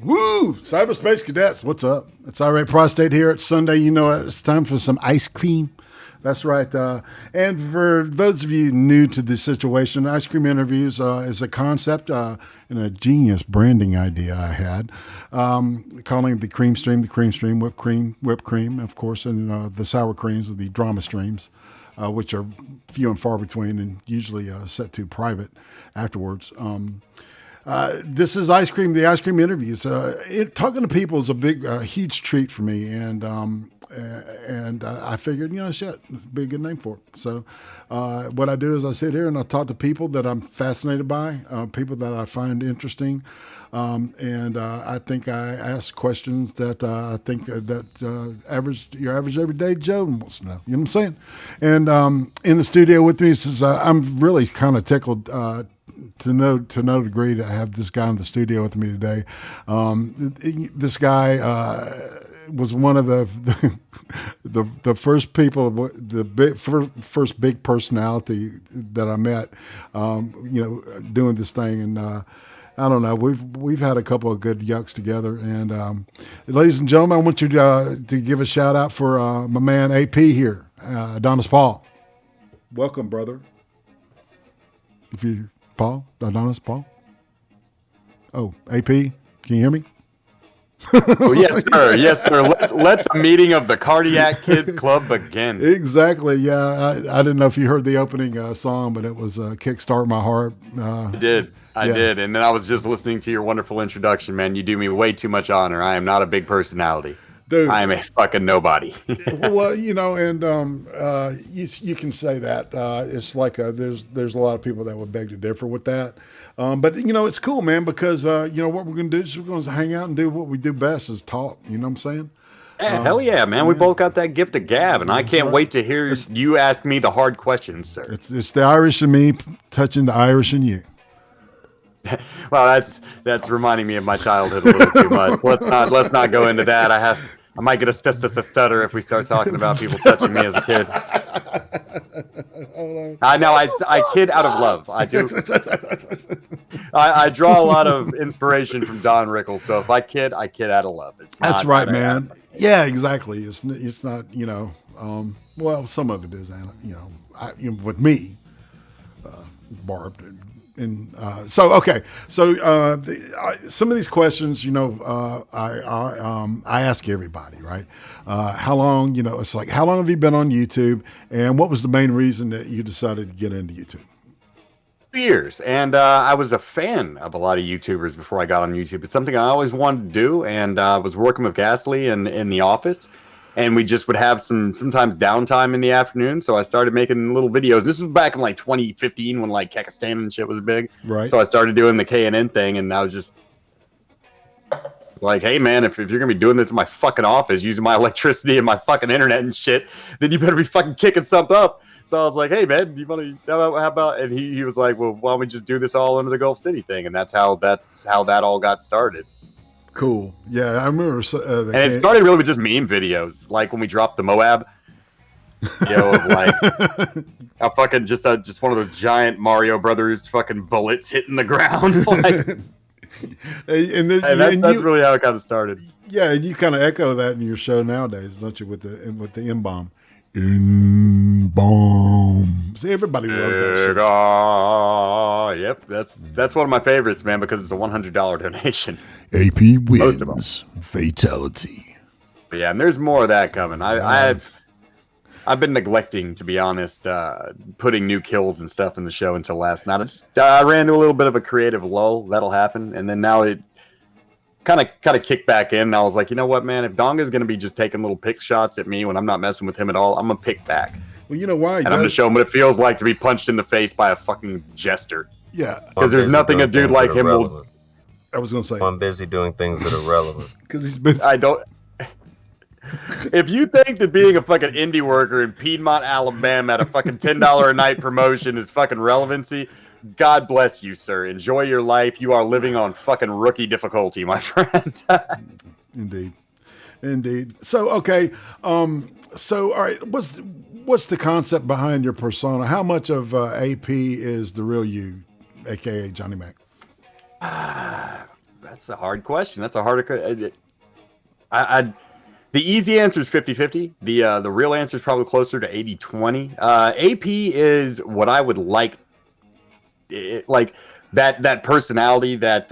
Woo! Cyberspace cadets, what's up? It's IRATE Prostate here. It's Sunday. You know it. It's time for some ice cream. That's right. And for those of you new to this situation, ice cream interviews is a concept and a genius branding idea I had, calling the cream stream, whipped cream, of course, and the sour creams, the drama streams, which are few and far between and usually set to private afterwards. This is ice cream. The ice cream interviews. Talking to people is a huge treat for me, and I figured, shit, it'd be a good name for it. So, what I do is I sit here and I talk to people that I'm fascinated by, people that I find interesting, and I think I ask questions that I think that your average everyday Joe wants to know. You know what I'm saying? And in the studio with me is I'm really kind of tickled. To no degree to have this guy in the studio with me today. This guy was one of the first people, first big personality that I met. Doing this thing, and I don't know. We've had a couple of good yucks together. And ladies and gentlemen, I want you to give a shout out for my man AP here, Adonis Paul. Welcome, brother. Adonis Paul. Oh, AP, can you hear me? Oh, yes, sir. Yes, sir. Let the meeting of the Cardiac Kid Club begin. Exactly. Yeah, I didn't know if you heard the opening song, but it was "Kickstart My Heart." I did. I did. And then I was just listening to your wonderful introduction, man. You do me way too much honor. I am not a big personality. Dude, I am a fucking nobody. Well, and you can say that. It's like there's a lot of people that would beg to differ with that. But it's cool, man, because what we're going to do is we're going to hang out and do what we do best is talk. You know what I'm saying? Yeah, hell yeah, man. We both got that gift of gab, and I can't wait to hear you ask me the hard questions, sir. It's the Irish in me touching the Irish in you. Well, that's reminding me of my childhood a little too much. Let's not go into that. I might get a stutter if we start talking about people touching me as a kid. I know I kid out of love. I do. I draw a lot of inspiration from Don Rickles. So if I kid out of love. That's right, man. Yeah, exactly. It's not well, some of it is, with me, Barb. And some of these questions, I ask everybody, right? How long, it's like, how long have you been on YouTube, and what was the main reason that you decided to get into YouTube? Years, and I was a fan of a lot of YouTubers before I got on YouTube. It's something I always wanted to do, and I was working with Gasly in the office. And we just would have sometimes downtime in the afternoon. So I started making little videos. This was back in like 2015 when like Kekistan and shit was big. Right. So I started doing the KNN thing, and I was just like, hey man, if you're gonna be doing this in my fucking office, using my electricity and my fucking internet and shit, then you better be fucking kicking something up. So I was like, hey man, do you want to how about? And he was like, well, why don't we just do this all under the Gulf City thing? And that's how that all got started. Cool. Yeah, I remember. And it started really with just meme videos, like when we dropped the Moab. Like a fucking just one of those giant Mario Brothers fucking bullets hitting the ground. Like, that's really how it kind of started. Yeah, and you kind of echo that in your show nowadays, don't you? With the M-bomb. M-bomb. See, everybody loves that shit. Yep, that's one of my favorites, man, because it's a $100 donation. AP wins. Fatality. But yeah, and there's more of that coming. I've been neglecting, to be honest, putting new kills and stuff in the show until last night. I ran into a little bit of a creative lull. That'll happen, and then now it kind of kicked back in. And I was like, you know what, man? If Donga's going to be just taking little pick shots at me when I'm not messing with him at all, I'm going to pick back. Well, you know why? And I'm going to show him what it feels like to be punched in the face by a fucking jester. Yeah. Because there's nothing a dude like him will... I was going to say... I'm busy doing things that are relevant. Because he's busy. I don't... If you think that being a fucking indie worker in Piedmont, Alabama at a fucking $10 a night promotion is fucking relevancy, God bless you, sir. Enjoy your life. You are living on fucking rookie difficulty, my friend. Indeed. So, okay. All right. What's the concept behind your persona? How much of AP is the real you, aka Johnny Mac? That's a hard question. That's a harder. The easy answer is 50-50. The real answer is probably closer to 80-20. AP is what I would like. Like that personality that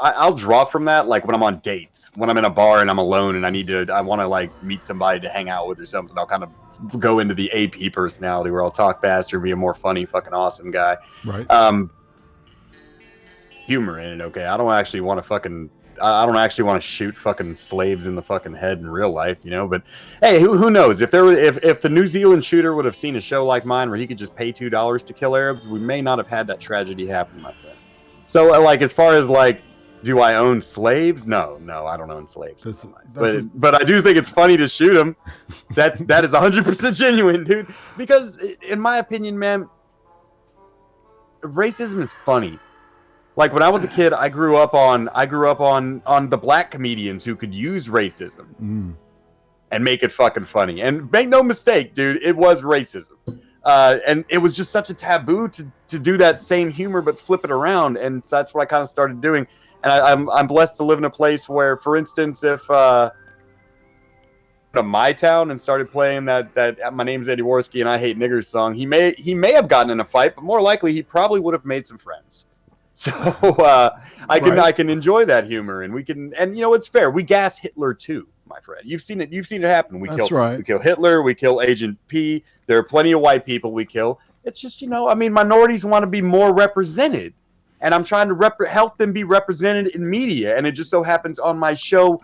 I'll draw from that. Like when I'm on dates, when I'm in a bar and I'm alone and I want to like meet somebody to hang out with or something. I'll kind of go into the AP personality where I'll talk faster and be a more funny, fucking awesome guy. Right. Humor in it. Okay. I don't actually want to shoot fucking slaves in the fucking head in real life, you know. But hey, who knows? If the New Zealand shooter would have seen a show like mine where he could just pay $2 to kill Arabs, we may not have had that tragedy happen, my friend. So, like, as far as like, do I own slaves? No, I don't own slaves. But I do think it's funny to shoot them. That is 100% genuine, dude. Because in my opinion, man, racism is funny. Like when I was a kid, I grew up on the black comedians who could use racism and make it fucking funny. And make no mistake, dude, it was racism. And it was just such a taboo to do that same humor but flip it around. And so that's what I kind of started doing. And I'm blessed to live in a place where, for instance, if to my town and started playing that My Name's Eddie Worski and I Hate Niggers song, he may have gotten in a fight, but more likely he probably would have made some friends. So I can enjoy that humor, and you know, it's fair. We gas Hitler too, my friend. You've seen it happen. We kill Hitler, we kill Agent P. There are plenty of white people we kill. It's just, you know, I mean, minorities want to be more represented, and I'm trying to help them be represented in media, and it just so happens on my show.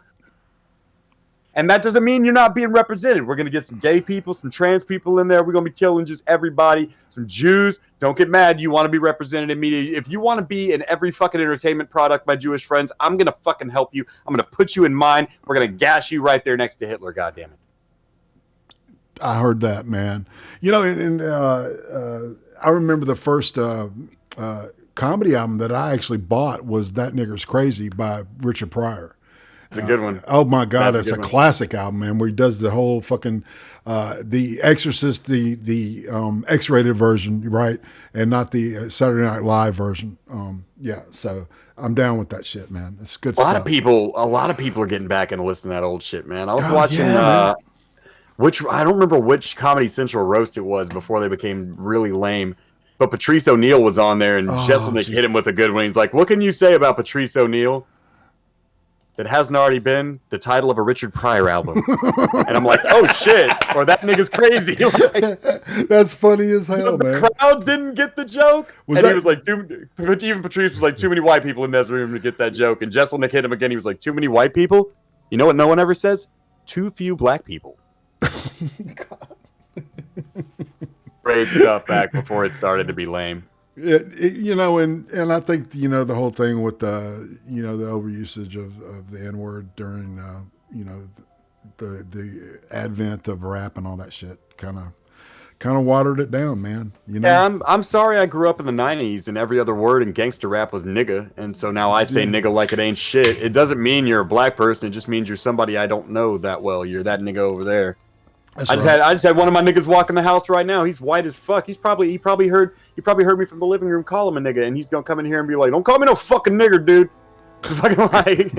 And that doesn't mean you're not being represented. We're going to get some gay people, some trans people in there. We're going to be killing just everybody. Some Jews. Don't get mad. You want to be represented in media. If you want to be in every fucking entertainment product, my Jewish friends, I'm going to fucking help you. I'm going to put you in mine. We're going to gas you right there next to Hitler, goddammit. I heard that, man. You know, I remember the first comedy album that I actually bought was That Nigger's Crazy by Richard Pryor. It's a good one. Oh my God, it's a classic album, man. Where he does the whole fucking The Exorcist, the X-rated version, right, and not the Saturday Night Live version. Yeah, so I'm down with that shit, man. It's good. A lot of people are getting back into listening to that old shit, man. I was watching which I don't remember which Comedy Central roast it was before they became really lame. But Patrice O'Neal was on there, and Jesselnick hit him with a good one. He's like, "What can you say about Patrice O'Neal that hasn't already been the title of a Richard Pryor album?" And I'm like, "Oh shit!" Or "That nigga's crazy." Like, that's funny as hell, man. The crowd didn't get the joke, he was like, even Patrice was like, "Too many white people in this room to get that joke." And Jesselnick hit him again. He was like, "Too many white people." You know what? No one ever says. Too few black people. Great stuff back before it started to be lame. You know, and I think, you know, the whole thing with the, you know, the overusage of the N-word during, you know, the advent of rap and all that shit kind of watered it down, man. You know? Yeah, I'm sorry I grew up in the 90s and every other word in gangster rap was nigga, and so now I say nigga like it ain't shit. It doesn't mean you're a black person. It just means you're somebody I don't know that well. You're that nigga over there. I just had one of my niggas walk in the house right now. He's white as fuck. He probably heard me from the living room call him a nigga, and he's gonna come in here and be like, "Don't call me no fucking nigger, dude." Fucking like,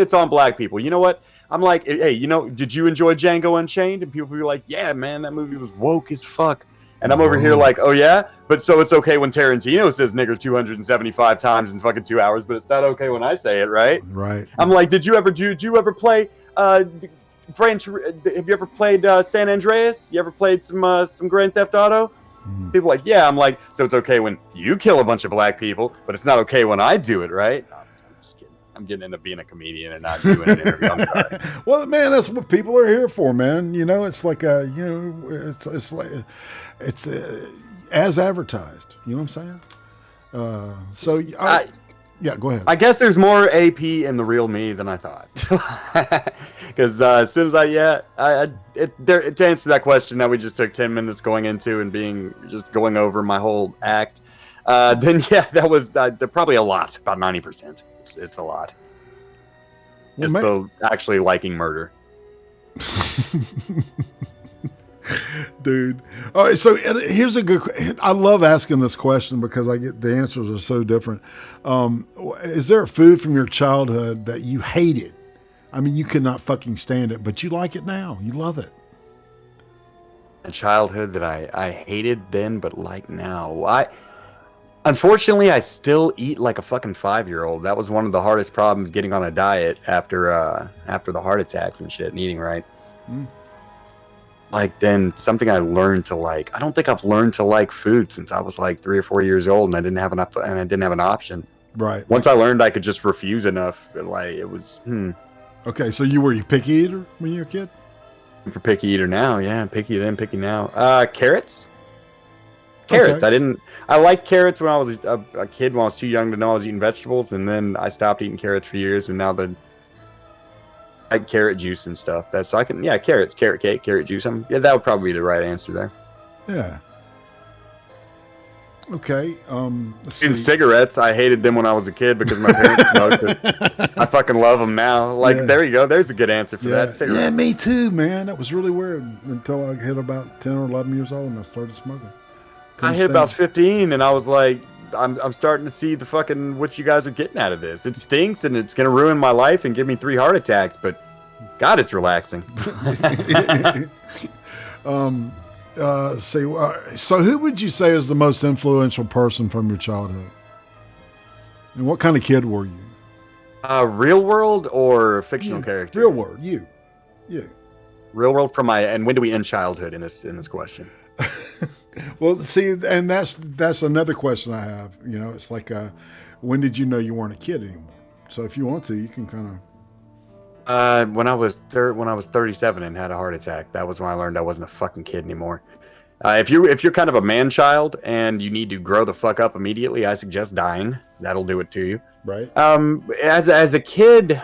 it's on black people. You know what? I'm like, hey, you know, did you enjoy Django Unchained? And people be like, "Yeah, man, that movie was woke as fuck." And I'm over here like, "Oh yeah," but so it's okay when Tarantino says nigger 275 times in fucking 2 hours, but it's not okay when I say it, right? Right. I'm like, did you ever play? Have you ever played San Andreas? You ever played some Grand Theft Auto? People are like, yeah. I'm like, so it's okay when you kill a bunch of black people, but it's not okay when I do it, right? No, I'm just kidding. I'm getting into being a comedian and not doing an interview. I'm sorry. Well, man, that's what people are here for, man. You know, it's like you know, it's like it's as advertised. You know what I'm saying? Yeah, go ahead. I guess there's more AP in the real me than I thought. Because as soon as to answer that question that we just took 10 minutes going into and just going over my whole act, then yeah, that was probably a lot, about 90%. It's a lot. Just the actually liking murder. dude. All right, so here's a good. I love asking this question because I get the answers are so different. Is there a food from your childhood that you hated? I mean, you could not fucking stand it, but you like it now. You love it. A childhood that I hated then, but like now. Unfortunately, I still eat like a fucking 5-year-old. That was one of the hardest problems getting on a diet after the heart attacks and shit and eating right. Like then something I learned to like. I don't think I've learned to like food since I was like 3 or 4 years old, and I didn't have an option. Right. Once I learned I could just refuse enough, like it was. Okay, so were you picky eater when you were a kid? I'm a picky eater now, yeah. Picky then, picky now. Carrots. Carrots. Okay. I liked carrots when I was a kid, when I was too young to know I was eating vegetables, and then I stopped eating carrots for years, and now I like carrot juice and stuff. Carrots, carrot cake, carrot juice. That would probably be the right answer there. Yeah. Okay. Let's And see. cigarettes, I hated them when I was a kid because my parents smoked it. I fucking love them now. Like, there you go. There's a good answer for that. Cigarettes. Yeah, me too, man. That was really weird until I hit about 10 or 11 years old and I started smoking. I hit about 15 and I was like, I'm starting to see the fucking what you guys are getting out of this. It stinks and it's going to ruin my life and give me 3 heart attacks, but God, it's relaxing. So who would you say is the most influential person from your childhood? And what kind of kid were you? Real world or fictional character? Real world, you. Real world from and when do we end childhood in this question? Well, see, and that's another question I have. You know, it's like, when did you know you weren't a kid anymore? So if you want to, you can kind of. When I was 37 and had a heart attack, that was when I learned I wasn't a fucking kid anymore. If you're kind of a man child and you need to grow the fuck up immediately, I suggest dying. That'll do it to you. Right. As a kid,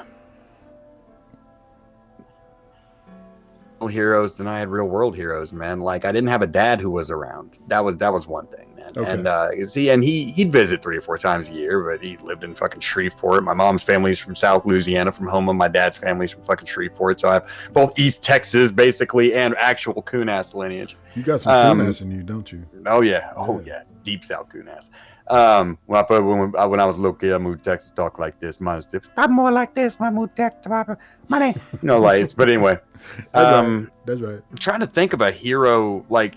heroes, then I had real world heroes, man. Like I didn't have a dad who was around. That was one thing, man. Okay. And he'd visit 3 or 4 times a year, but he lived in fucking Shreveport. My mom's family's from South Louisiana, from Houma. My dad's family's from fucking Shreveport. So I have both East Texas basically and actual coon ass lineage. You got some coon ass in you, don't you? Oh yeah, deep South coon ass. When I was a little kid, I moved to Texas, talk like this. Minus tips. I'm more like this when I moved to Texas. My name, no lies. But anyway, that's right. I'm trying to think of a hero. Like,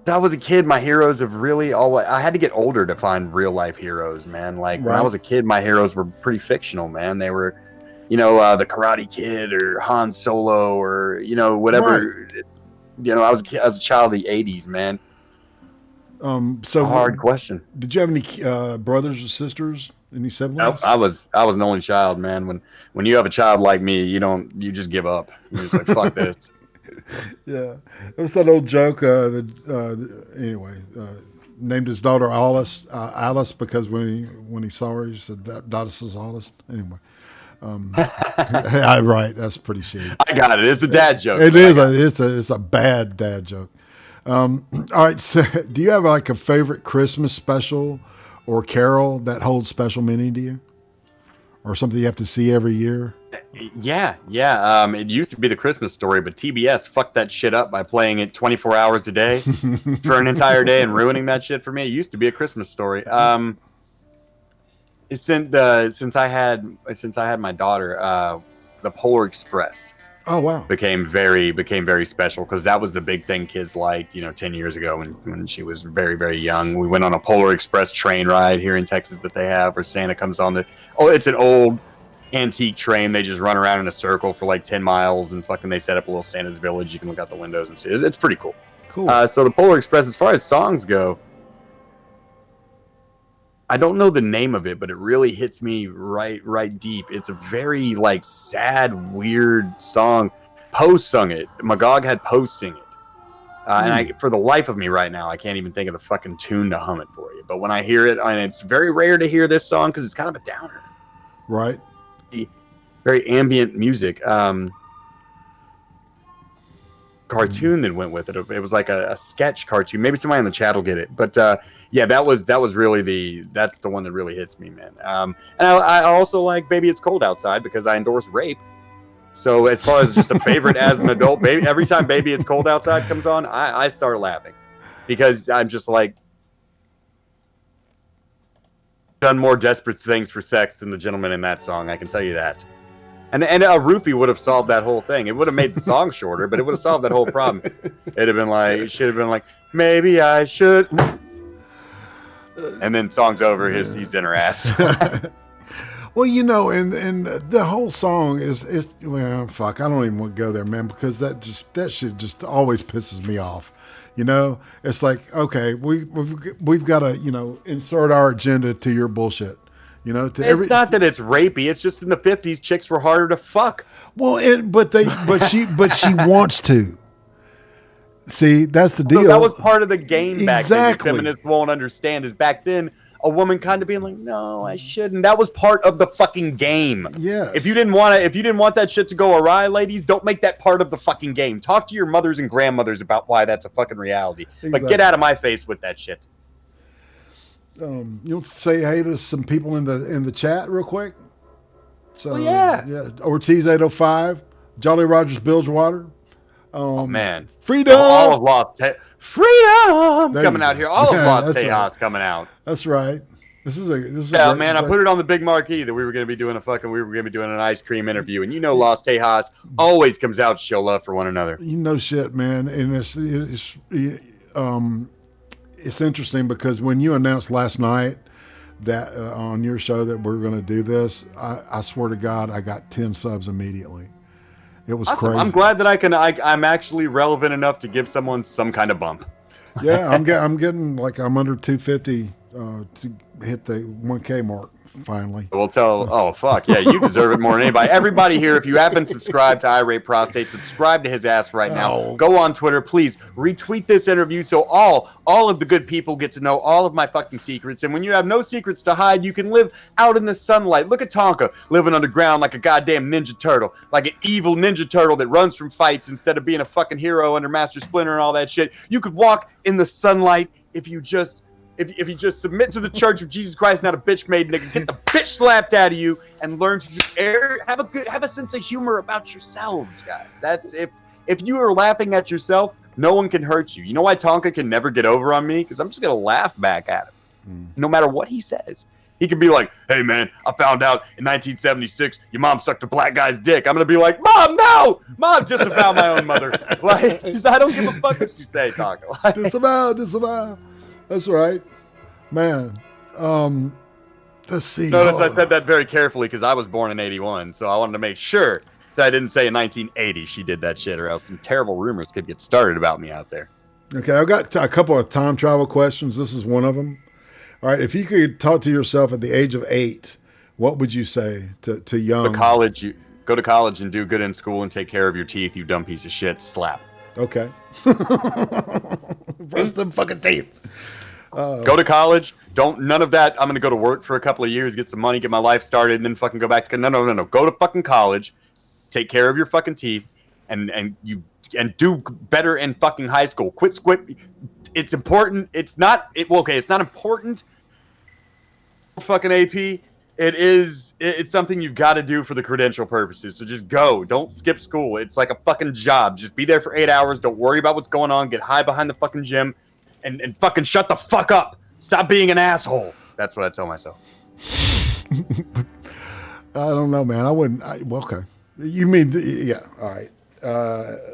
I was a kid. My heroes have really always. I had to get older to find real life heroes, man. Like when I was a kid, my heroes were pretty fictional, man. They were, the Karate Kid or Han Solo or whatever. Right. I was a child of the '80s, man. So hard question. Did you have any brothers or sisters? Any siblings? Nope, I was an only child, man. When you have a child like me, you just give up. You're just like, fuck this. Yeah, there was that old joke. Named his daughter Alice because when he saw her, he said that is Alice. Anyway, right. That's pretty shitty. I got it. It's a dad joke. It is. It's a bad dad joke. All right. So, do you have like a favorite Christmas special or carol that holds special meaning to you, or something you have to see every year? Yeah. It used to be the Christmas Story, but TBS fucked that shit up by playing it 24 hours a day for an entire day and ruining that shit for me. It used to be a Christmas Story. Since I had my daughter, the Polar Express. Oh wow! Became very special because that was the big thing kids liked, 10 years ago when she was very, very young. We went on a Polar Express train ride here in Texas that they have, where Santa comes on it's an old antique train. They just run around in a circle for like 10 miles and fucking they set up a little Santa's village. You can look out the windows and see it. It's pretty cool. Cool. So the Polar Express, as far as songs go, I don't know the name of it, but it really hits me right deep. It's a very like sad, weird song. Poe sung it. Magog had Poe sing it. And for the life of me right now, I can't even think of the fucking tune to hum it for you. But when I hear it, and it's very rare to hear this song because it's kind of a downer. Right. Very ambient music. Cartoon that went with it. It was like a sketch cartoon. Maybe somebody in the chat will get it. But yeah, that was really that's the one that really hits me, man. And I also like Baby It's Cold Outside because I endorse rape. So as far as just a favorite as an adult, baby, every time Baby It's Cold Outside comes on, I start laughing because I'm just like, done more desperate things for sex than the gentleman in that song. I can tell you that. And a roofie would have solved that whole thing. It would have made the song shorter, but it would have solved that whole problem. It'd have been like, it should have been like, maybe I should. And then song's over. He's in her ass. Well, you know, and the whole song is well, fuck. I don't even want to go there, man, because that shit just always pisses me off. You know, it's like, okay, we've got to, you know, insert our agenda to your bullshit. You know, it's not that it's rapey. It's just in the 50s, chicks were harder to fuck. Well, but she wants to. See, that's the deal. So that was part of the game back then. Exactly. Feminists won't understand is back then a woman kind of being like, no, I shouldn't. That was part of the fucking game. Yes. If you didn't want that shit to go awry, ladies, don't make that part of the fucking game. Talk to your mothers and grandmothers about why that's a fucking reality. Exactly. But get out of my face with that shit. You'll say hey to some people in the chat real quick. So yeah. Ortiz 805, Jolly Rogers Bilgewater. Oh man, freedom! All of Lost Freedom coming out here. All of Lost Tejas right. Coming out. That's right. This is yeah, man. I put it on the big marquee that we were going to be doing an ice cream interview, and you know, Lost Tejas always comes out to show love for one another. You know, shit, man, and it's interesting because when you announced last night that on your show that we're going to do this, I swear to God, I got 10 subs immediately. It was awesome. crazy. I'm glad that I'm actually relevant enough to give someone some kind of bump. Yeah, I'm getting like I'm under 250 to hit the 1K mark finally. Oh fuck yeah, you deserve it more than anybody. Everybody here, if you haven't subscribed to IRATE Prostate, subscribe to his ass right now. Go on Twitter, please retweet this interview so all of the good people get to know all of my fucking secrets. And when you have no secrets to hide, you can live out in the sunlight. Look at Tonka living underground like a goddamn ninja turtle, like an evil ninja turtle that runs from fights instead of being a fucking hero under Master Splinter and all that shit. You could walk in the sunlight if you just submit to the Church of Jesus Christ, not a bitch made nigga, get the bitch slapped out of you, and learn to just have a sense of humor about yourselves, guys. That's if you are laughing at yourself, no one can hurt you. You know why Tonka can never get over on me? Because I'm just gonna laugh back at him, no matter what he says. He could be like, "Hey man, I found out in 1976 your mom sucked a black guy's dick." I'm gonna be like, "Mom, no! Mom, disavow my own mother." Like, I don't give a fuck what you say, Tonka. Like, disavow. That's right, man. Let's see. Notice I said that very carefully because I was born in 81, so I wanted to make sure that I didn't say in 1980 she did that shit, or else some terrible rumors could get started about me out there. Okay, I've got a couple of time travel questions. This is one of them. All right, if you could talk to yourself at the age of 8, what would you say to young? Go to college and do good in school and take care of your teeth, you dumb piece of shit. Slap. Okay. Brush them fucking teeth. Go to college. None of that. I'm going to go to work for a couple of years, get some money, get my life started, and then fucking go back to no. Go to fucking college, take care of your fucking teeth, and do better in fucking high school. Quit squid. It's important. It's not important. Fucking AP. It's something you've got to do for the credential purposes. So just go. Don't skip school. It's like a fucking job. Just be there for 8 hours. Don't worry about what's going on. Get high behind the fucking gym. And fucking shut the fuck up. Stop being an asshole. That's what I tell myself. I don't know, man. I wouldn't. Okay. You mean, yeah. All right.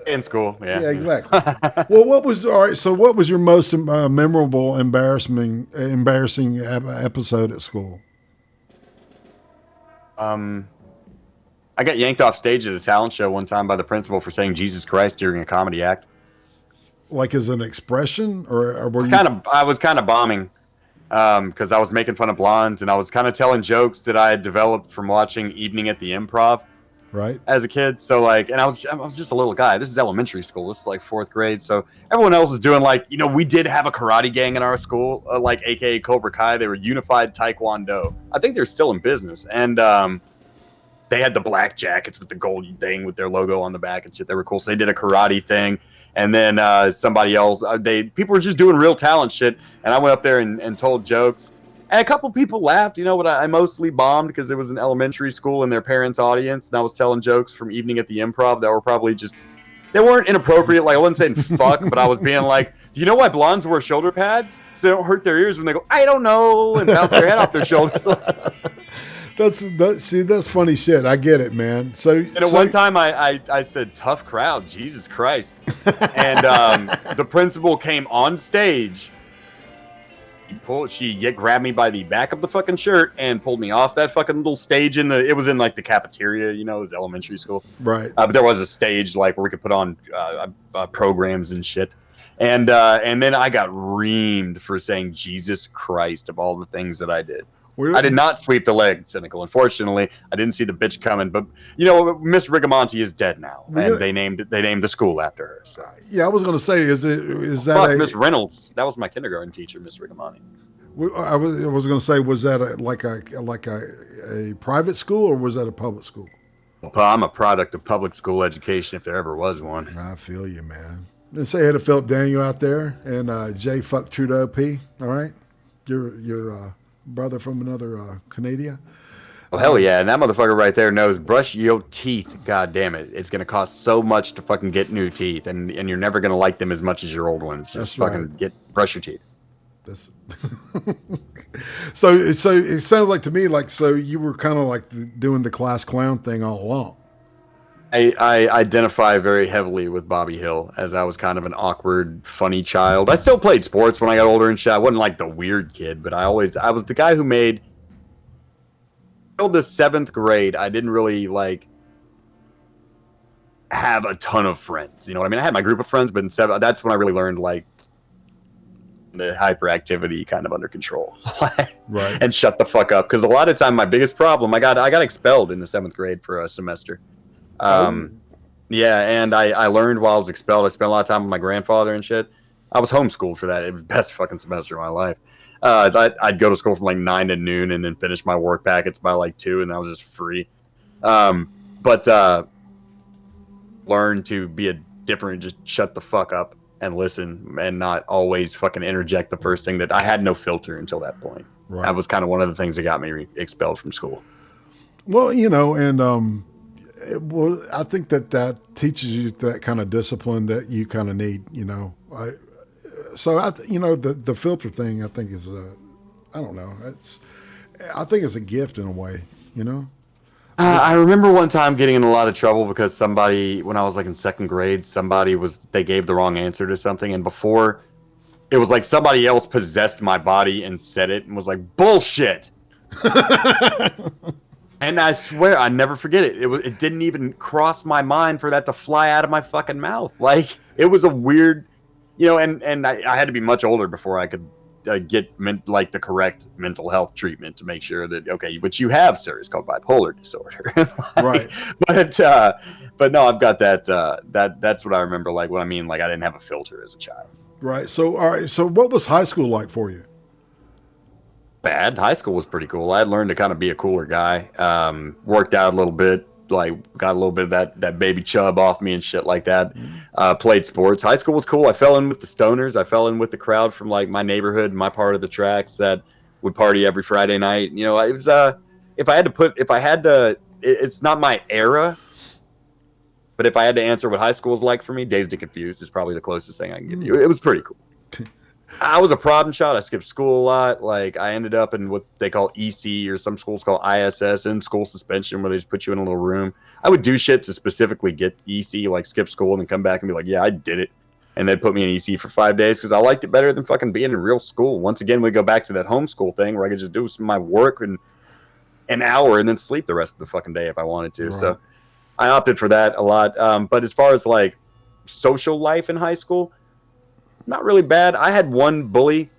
In school. Yeah. Yeah, exactly. Well, what was your most memorable, embarrassing episode at school? I got yanked off stage at a talent show one time by the principal for saying Jesus Christ during a comedy act. Like as an expression, or were you? I was kind of bombing because I was making fun of blondes, and I was kind of telling jokes that I had developed from watching Evening at the Improv, right, as a kid. So like, and I was just a little guy. This is elementary school. This is like 4th grade. So everyone else is doing like, we did have a karate gang in our school, like AKA Cobra Kai. They were Unified Taekwondo. I think they're still in business, and they had the black jackets with the gold thing with their logo on the back and shit. They were cool. So they did a karate thing. And then somebody else, people were just doing real talent shit. And I went up there and told jokes. And a couple people laughed, but I mostly bombed because it was an elementary school and their parents' audience, and I was telling jokes from Evening at the Improv that were probably they weren't inappropriate. Like, I wasn't saying fuck, but I was being like, do you know why blondes wear shoulder pads? So they don't hurt their ears when they go, I don't know, and bounce their head off their shoulders. That's funny shit. I get it, man. At one time I said, tough crowd, Jesus Christ. And the principal came on stage. She grabbed me by the back of the fucking shirt and pulled me off that fucking little stage it was in like the cafeteria, it was elementary school. Right. But there was a stage like where we could put on programs and shit. And then I got reamed for saying Jesus Christ of all the things that I did. I did not sweep the leg, cynical. Unfortunately, I didn't see the bitch coming. But Miss Rigamonti is dead now, and they named the school after her. So. Yeah, I was going to say, is that fuck, Miss Reynolds? That was my kindergarten teacher, Miss Rigamonti. I was going to say, was that a private school or was that a public school? Well, I'm a product of public school education, if there ever was one. I feel you, man. Let's say hi to Philip Daniel out there and J. Fuck Trudeau P. All right, your brother from another Canada. Oh, hell yeah. And that motherfucker right there knows, brush your teeth. God damn it. It's going to cost so much to fucking get new teeth. And you're never going to like them as much as your old ones. Just brush your teeth. So it sounds like to me, so you were kind of like doing the class clown thing all along. I identify very heavily with Bobby Hill as I was kind of an awkward, funny child. I still played sports when I got older and shit. I wasn't like the weird kid, but I was the guy who made until the 7th grade. I didn't really have a ton of friends. You know what I mean? I had my group of friends, but in 7th, that's when I really learned the hyperactivity kind of under control. Right. And shut the fuck up. Because a lot of time, my biggest problem, I got expelled in the 7th grade for a semester. Yeah, and I learned while I was expelled. I spent a lot of time with my grandfather and shit. I was homeschooled for that. It was the best fucking semester of my life. I'd go to school from 9 to noon and then finish my work packets by 2, and I was just free. But learn to be different, just shut the fuck up and listen and not always fucking interject the first thing. That I had no filter until that point. Right. That was kind of one of the things that got me expelled from school. Well, and I think that teaches you that kind of discipline that you kind of need, the filter thing, I think is I don't know. I think it's a gift in a way, I remember one time getting in a lot of trouble because somebody, when I was in 2nd grade, they gave the wrong answer to something. And before it was somebody else possessed my body and said it and was bullshit. And I swear, I never forget it. It didn't even cross my mind for that to fly out of my fucking mouth. It was a weird, and I had to be much older before I could get the correct mental health treatment to make sure that, okay, what you have, sir, is called bipolar disorder. Right. But no, I've got that. That's what I remember. What I mean, I didn't have a filter as a child. Right. So, all right. So what was high school like for you? Bad. High school was pretty cool. I had learned to kind of be a cooler guy. Worked out a little bit, got a little bit of that baby chub off me and shit like that. Played sports. High school was cool. I fell in with the stoners. I fell in with the crowd from my neighborhood, my part of the tracks that would party every Friday night. It was it's not my era, but if I had to answer what high school was like for me, Dazed and Confused is probably the closest thing I can give you. It was pretty cool. I was a problem child. I skipped school a lot. I ended up in what they call EC, or some schools call ISS, in school suspension, where they just put you in a little room. I would do shit to specifically get EC, skip school and then come back and be yeah, I did it. And they'd put me in EC for 5 days because I liked it better than fucking being in real school. Once again, we go back to that homeschool thing where I could just do some of my work in an hour and then sleep the rest of the fucking day if I wanted to. Right. So I opted for that a lot. But as far as social life in high school, not really bad. I had one bully,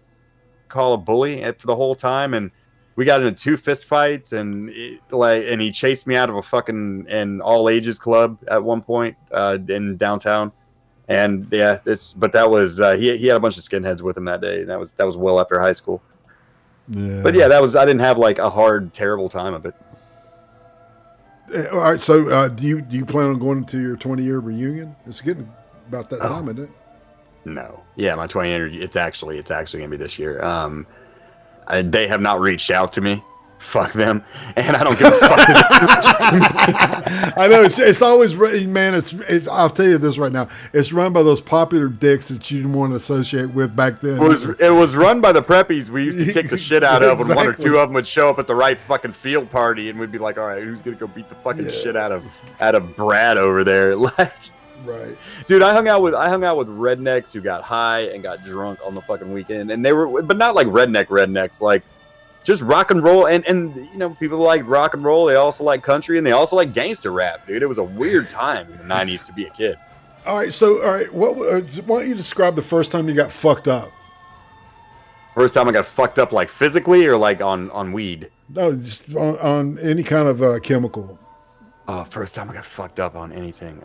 call a bully, for the whole time, and we got into 2 fist fights, and and he chased me out of a fucking an all ages club at one point in downtown. And yeah, but that was he had a bunch of skinheads with him that day. That was well after high school. Yeah. But yeah, I didn't have a hard, terrible time of it. All right, so do you plan on going to your 20-year reunion? It's getting about that time, isn't it? No. Yeah, my 20-year, it's actually going to be this year. They have not reached out to me. Fuck them, and I don't give a fuck. I know it's always, man. I'll tell you this right now. It's run by those popular dicks that you didn't want to associate with back then. It was run by the preppies we used to kick the shit out of, and one or two of them would show up at the right fucking field party, and we'd be like, "All right, who's gonna go beat the fucking shit out of Brad over there?" Like, right, dude. I hung out with rednecks who got high and got drunk on the fucking weekend, and they were, but not like rednecks, like. Just rock and roll, and you know, people like rock and roll. They also like country, and they also like gangster rap, dude. It was a weird time in the '90s to be a kid. All right, why don't you describe the first time you got fucked up? First time I got fucked up, like physically, or like on weed? No, just on any kind of chemical. Oh, first time I got fucked up on anything.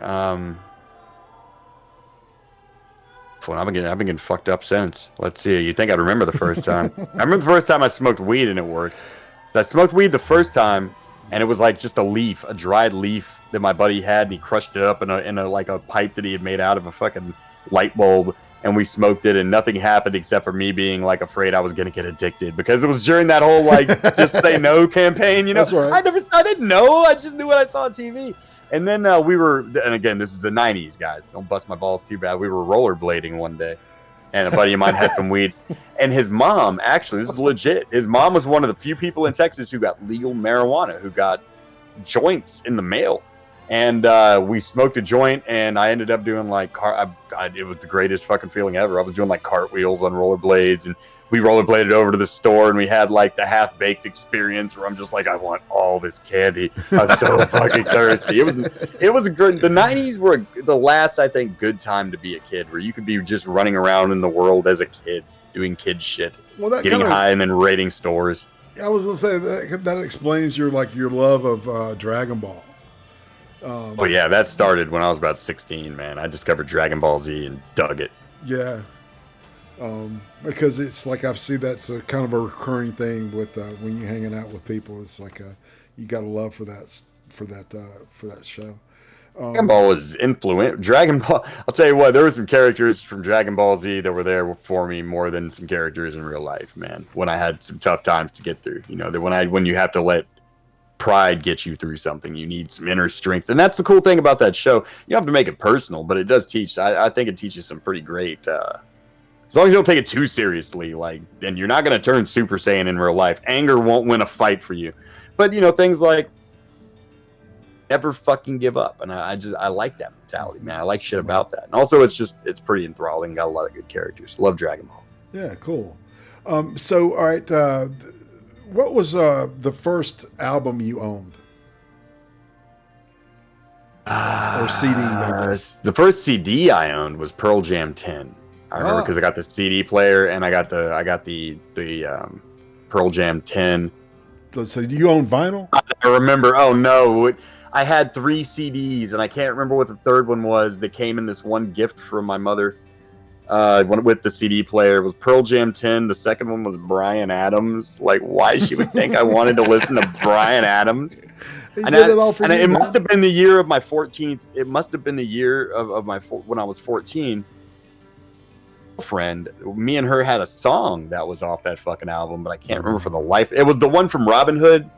I've been getting fucked up since. Let's see. You think I'd remember the first time? I remember the first time I smoked weed and it worked. So I smoked weed the first time, and it was like just a dried leaf that my buddy had, and he crushed it up in a like a pipe that he had made out of a fucking light bulb, and we smoked it, and nothing happened except for me being like afraid I was gonna get addicted, because it was during that whole like just say no campaign. You know, that's right. I didn't know. I just knew what I saw on TV. And then and again, this is the 90s, guys. Don't bust my balls too bad. We were rollerblading one day, and a buddy of mine had some weed. And his mom, actually, this is legit. His mom was one of the few people in Texas who got legal marijuana, who got joints in the mail. And we smoked a joint, and I ended up doing like, it was the greatest fucking feeling ever. I was doing like cartwheels on rollerblades, and we rollerbladed over to the store, and we had like the half-baked experience where I'm just like, I want all this candy. I'm so fucking thirsty. It was a good. The 90s were the last, I think, good time to be a kid, where you could be just running around in the world as a kid, doing kid shit, getting high and then raiding stores. I was gonna say that explains your love of Dragon Ball. Oh yeah, that started when I was about 16, man. I discovered Dragon Ball Z and dug it. Yeah. Because it's like I've seen that's a kind of a recurring thing with when you're hanging out with people. It's like you got a love for that show. Dragon Ball is influential. Dragon Ball. I'll tell you what. There were some characters from Dragon Ball Z that were there for me more than some characters in real life, man. When I had some tough times to get through, you know, that when you have to let pride get you through something, you need some inner strength, and that's the cool thing about that show. You don't have to make it personal, but it does teach. I think it teaches some pretty great. As long as you don't take it too seriously, then you're not going to turn Super Saiyan in real life. Anger won't win a fight for you. But, you know, things like never fucking give up. And I like that mentality, man. I like shit about that. And also, it's pretty enthralling. Got a lot of good characters. Love Dragon Ball. Yeah, cool. So, all right, what was the first album you owned? Or CD, I guess. The first CD I owned was Pearl Jam 10. I remember because I got the CD player, and I got the Pearl Jam 10. So you own vinyl? I remember. Oh no, I had 3 CDs, and I can't remember what the third one was. That came in this one gift from my mother. With the CD player, it was Pearl Jam 10. The second one was Bryan Adams. Like, why she would think I wanted to listen to Bryan Adams? It must have been the year of my 14th. It must have been the year of my when I was 14. Friend, me and her had a song that was off that fucking album, but I can't remember for the life. It was the one from Robin Hood.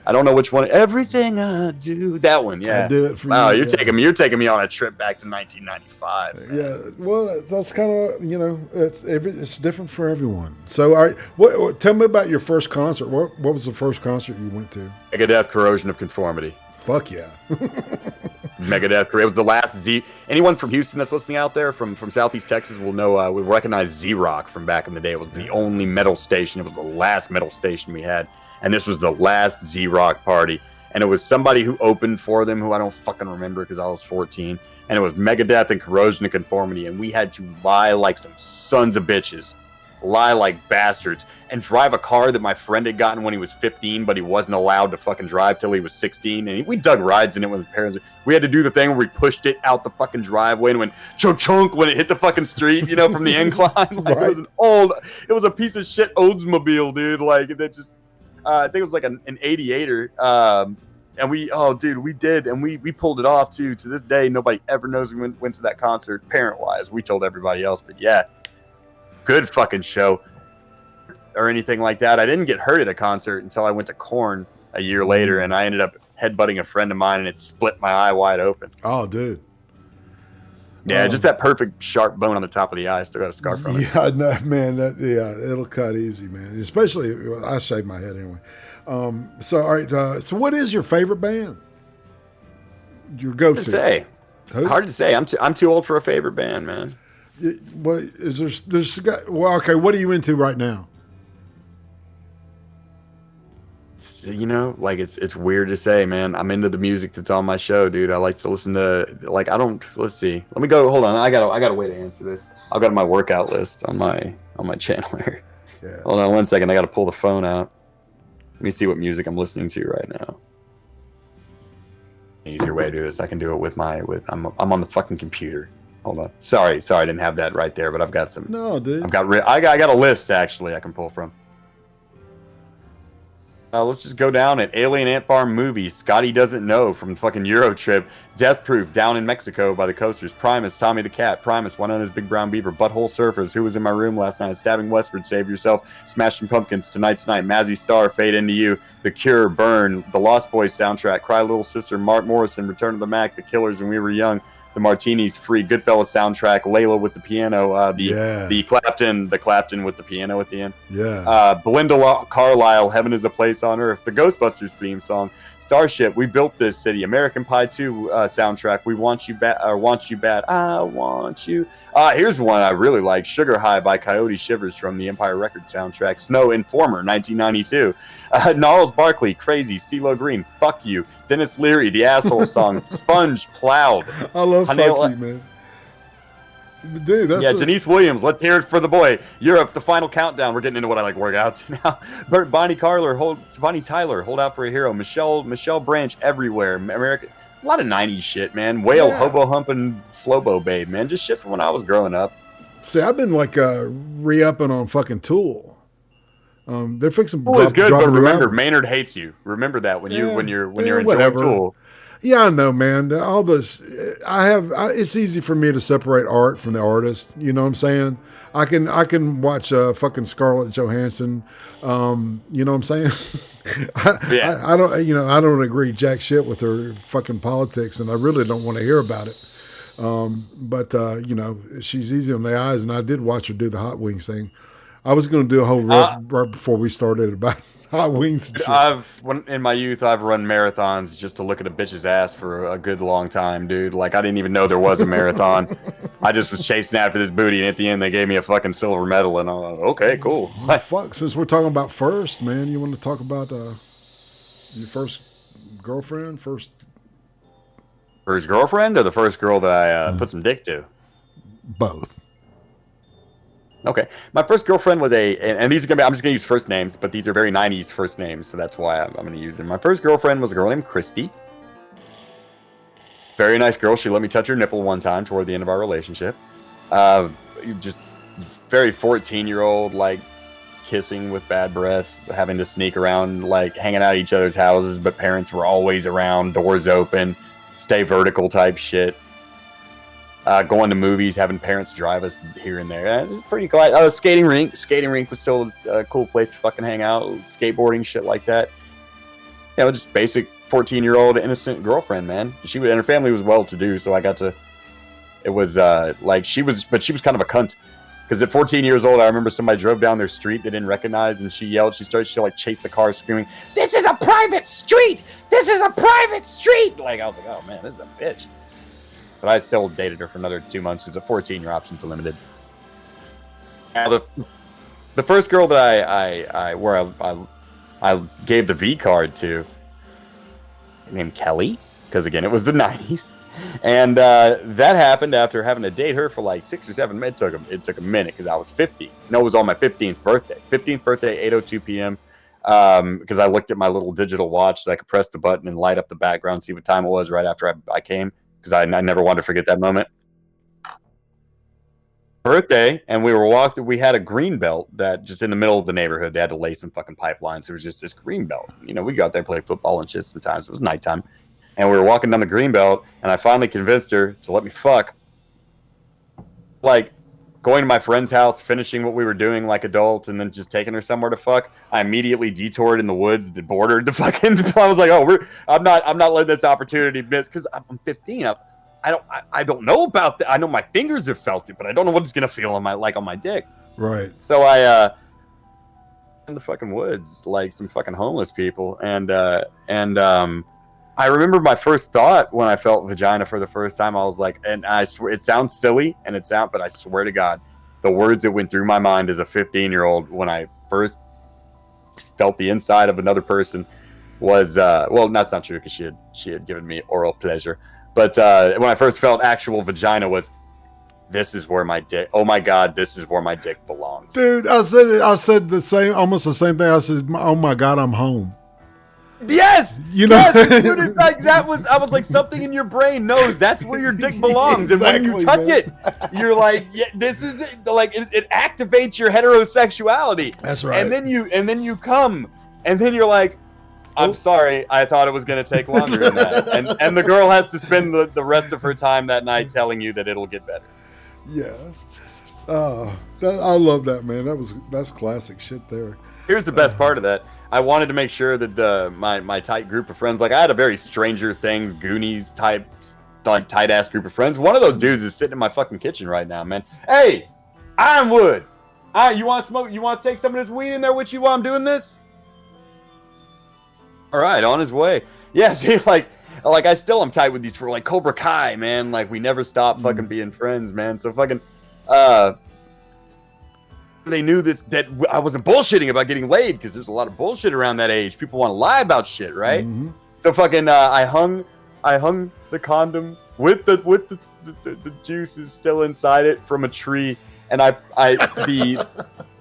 I don't know which one. Everything I do, that one. Yeah, I do it for wow, you. You're taking me on a trip back to 1995. Man. Yeah, well, that's kind of, you know, it's different for everyone. So, all right, tell me about your first concert. What was the first concert you went to? Megadeth, Corrosion of Conformity. Fuck yeah. Megadeth. It was the last Z. Anyone from Houston that's listening out there from Southeast Texas will know. We recognize Z-Rock from back in the day. It was the only metal station. It was the last metal station we had, and this was the last Z-Rock party. And it was somebody who opened for them, who I don't fucking remember because I was 14. And it was Megadeth and Corrosion of Conformity, and we had to lie like some sons of bitches. Lie like bastards, and drive a car that my friend had gotten when he was 15, but he wasn't allowed to fucking drive till he was 16. And we dug rides in it with his parents. We had to do the thing where we pushed it out the fucking driveway and went chunk when it hit the fucking street, you know, from the incline. Like, right. It was a piece of shit Oldsmobile, dude. Like, that just, I think it was like an 88er. And we did, and we pulled it off too. To this day, nobody ever knows we went to that concert, parent wise. We told everybody else, but yeah. Good fucking show. or anything like that. I didn't get hurt at a concert until I went to Korn a year later, and I ended up headbutting a friend of mine, and it split my eye wide open. Oh, dude. Yeah, just that perfect sharp bone on the top of the eye. Still got a scar from it. Yeah, no, man. It'll cut easy, man. Especially, I shave my head anyway. So, all right. So, what is your favorite band? Your go-to? Hard to say. Who? Hard to say. I'm too old for a favorite band, man. What is there's well, okay. What are you into right now? You know, like it's weird to say, man. I'm into the music that's on my show, dude. I like to listen to let's see. Let me go. Hold on. I got a way to answer this. I'll go to my workout list on my channel here. Yeah. Hold on 1 second. I got to pull the phone out. Let me see what music I'm listening to right now. Easier way to do this. I can do it with I'm on the fucking computer. Hold on. Sorry, I didn't have that right there, but I've got some. No, dude. I got a list actually I can pull from. Let's just go down at Alien Ant Farm Movies. Scotty Doesn't Know from fucking Euro Trip. Death Proof, Down in Mexico by the Coasters. Primus, Tommy the Cat. Primus, One on His Big Brown Beaver. Butthole Surfers, Who Was in My Room Last Night. Stabbing Westward, Save Yourself. Smashing Pumpkins, Tonight's Night. Mazzy Star, Fade Into You. The Cure, Burn. The Lost Boys soundtrack. Cry Little Sister. Mark Morrison, Return of the Mac. The Killers, When We Were Young. The Martinis, Free. Goodfellas soundtrack. Layla with the piano. The Clapton with the piano at the end. Yeah. Belinda Carlisle, Heaven is a Place on Earth. The Ghostbusters theme song. Starship, We Built This City. American Pie 2 soundtrack. We Want You Bad. Want You Bad. I Want You. Here's one I really like. Sugar High by Coyote Shivers from the Empire Records soundtrack. Snow Informer, 1992. Gnarls Barkley, Crazy. CeeLo Green, Fuck You. Dennis Leary, The Asshole Song. Sponge, Plowed. I love Fuck You, man. Dude, that's Denise Williams, Let's Hear It for the Boy. Europe, The Final Countdown. We're getting into what I like to work out to now. Bonnie Tyler, Hold Out for a Hero. Michelle Branch, Everywhere. America, a lot of 90s shit, man. Whale, Hobo Humping, Slowbo Babe, man. Just shit from when I was growing up. See, I've been like re-upping on fucking Tool. They're fixing. Tool is good, but remember, Maynard hates you. Remember that when you're enjoying Tool. Yeah, I know, man. All this, it's easy for me to separate art from the artist. You know what I'm saying? I can watch fucking Scarlett Johansson. You know what I'm saying? I don't agree jack shit with her fucking politics, and I really don't want to hear about it. But she's easy on the eyes, and I did watch her do the hot wings thing. I was going to do a whole right before we started about hot wings. In my youth, I've run marathons just to look at a bitch's ass for a good long time, dude. Like, I didn't even know there was a marathon. I just was chasing after this booty, and at the end, they gave me a fucking silver medal, and I'm like, okay, cool. Fuck, since we're talking about first, man, you want to talk about your first girlfriend? First girlfriend, or the first girl that I put some dick to? Both. Okay, my first girlfriend was and these are I'm just gonna use first names, but these are very 90s first names, so that's why I'm gonna use them. My first girlfriend was a girl named Christy. Very nice girl. She let me touch her nipple one time toward the end of our relationship. Just very 14-year-old, like kissing with bad breath, having to sneak around, like hanging out at each other's houses, but parents were always around, doors open, stay vertical type shit. Going to movies, having parents drive us here and there. It was pretty cool. Skating rink. Skating rink was still a cool place to fucking hang out. Skateboarding, shit like that. You know, just basic 14-year-old innocent girlfriend, man. And her family was well-to-do, so I got to. It was she was kind of a cunt. Because at 14 years old, I remember somebody drove down their street they didn't recognize, and she yelled. She like chase the car, screaming, "This is a private street! This is a private street!" Like, I was like, oh man, this is a bitch. But I still dated her for another 2 months because at 14, your options are limited. The first girl that I gave the V card to, named Kelly, because again, it was the 90s. And that happened after having to date her for like 6 or 7 minutes. It took a minute because I was 50. No, it was on my 15th birthday. 15th birthday, 8:02 p.m. Because I looked at my little digital watch so I could press the button and light up the background, see what time it was right after I came. Because I never wanted to forget that moment. Birthday, and we had a green belt that just in the middle of the neighborhood. They had to lay some fucking pipelines. So it was just this green belt. You know, we go out there and play football and shit sometimes. It was nighttime. And we were walking down the green belt, and I finally convinced her to let me fuck. Like, going to my friend's house, finishing what we were doing like adults, and then just taking her somewhere to fuck. I immediately detoured in the woods that bordered the fucking. I was like, oh, I'm not letting this opportunity miss because I'm 15. I don't know about that. I know my fingers have felt it, but I don't know what it's gonna feel on my dick. Right. So I in the fucking woods, like some fucking homeless people, and I remember my first thought when I felt vagina for the first time. I was like, and I swear it sounds silly, but I swear to God, the words that went through my mind as a 15-year-old when I first felt the inside of another person was well, that's not true because she had given me oral pleasure, but when I first felt actual vagina was, this is where my dick. Oh my God, this is where my dick belongs, dude. I said the same, almost the same thing. I said, oh my God, I'm home. Yes, you know, yes, dude, it's like that was. I was like, something in your brain knows that's where your dick belongs, exactly, and when you touch it, you're like, yeah, this is it. Like it activates your heterosexuality. That's right. And then you come, and then you're like, I'm sorry, I thought it was gonna take longer than that, and the girl has to spend the rest of her time that night telling you that it'll get better. Yeah, I love that, man. That's classic shit there. Here's the best part of that. I wanted to make sure that my tight group of friends, like I had a very Stranger Things, Goonies type, like tight ass group of friends. One of those dudes is sitting in my fucking kitchen right now, man. Hey, Ironwood, you want to smoke? You want to take some of this weed in there with you while I'm doing this? All right, on his way. Yeah, see, like I still am tight with these for like Cobra Kai, man. Like we never stop fucking being friends, man. So fucking, they knew that I wasn't bullshitting about getting laid because there's a lot of bullshit around that age. People want to lie about shit, right? Mm-hmm. So fucking, I hung the condom with the juices still inside it from a tree, and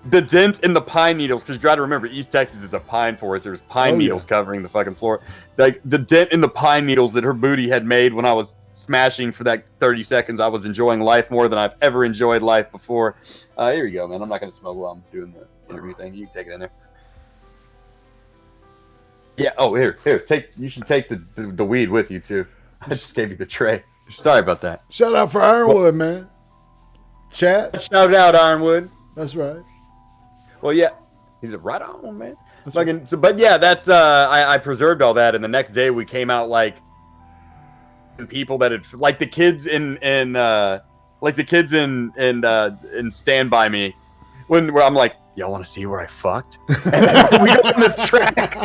the dent in the pine needles, because you got to remember, East Texas is a pine forest. There's pine needles covering the fucking floor. Like the dent in the pine needles that her booty had made when I was smashing for that 30 seconds. I was enjoying life more than I've ever enjoyed life before. Here you go, man. I'm not going to smoke while I'm doing the interview thing. You can take it in there. Yeah. Oh, here. You should take the weed with you too. I just gave you the tray. Sorry about that. Shout out for Ironwood, man. Chat. Shout out Ironwood. That's right. Well, yeah. He's a right on, man. Fucking. Right. So, but yeah, that's I preserved all that, and the next day we came out like people that had like the kids in Stand By Me, where I'm like, y'all want to see where I fucked? And then we go on this track.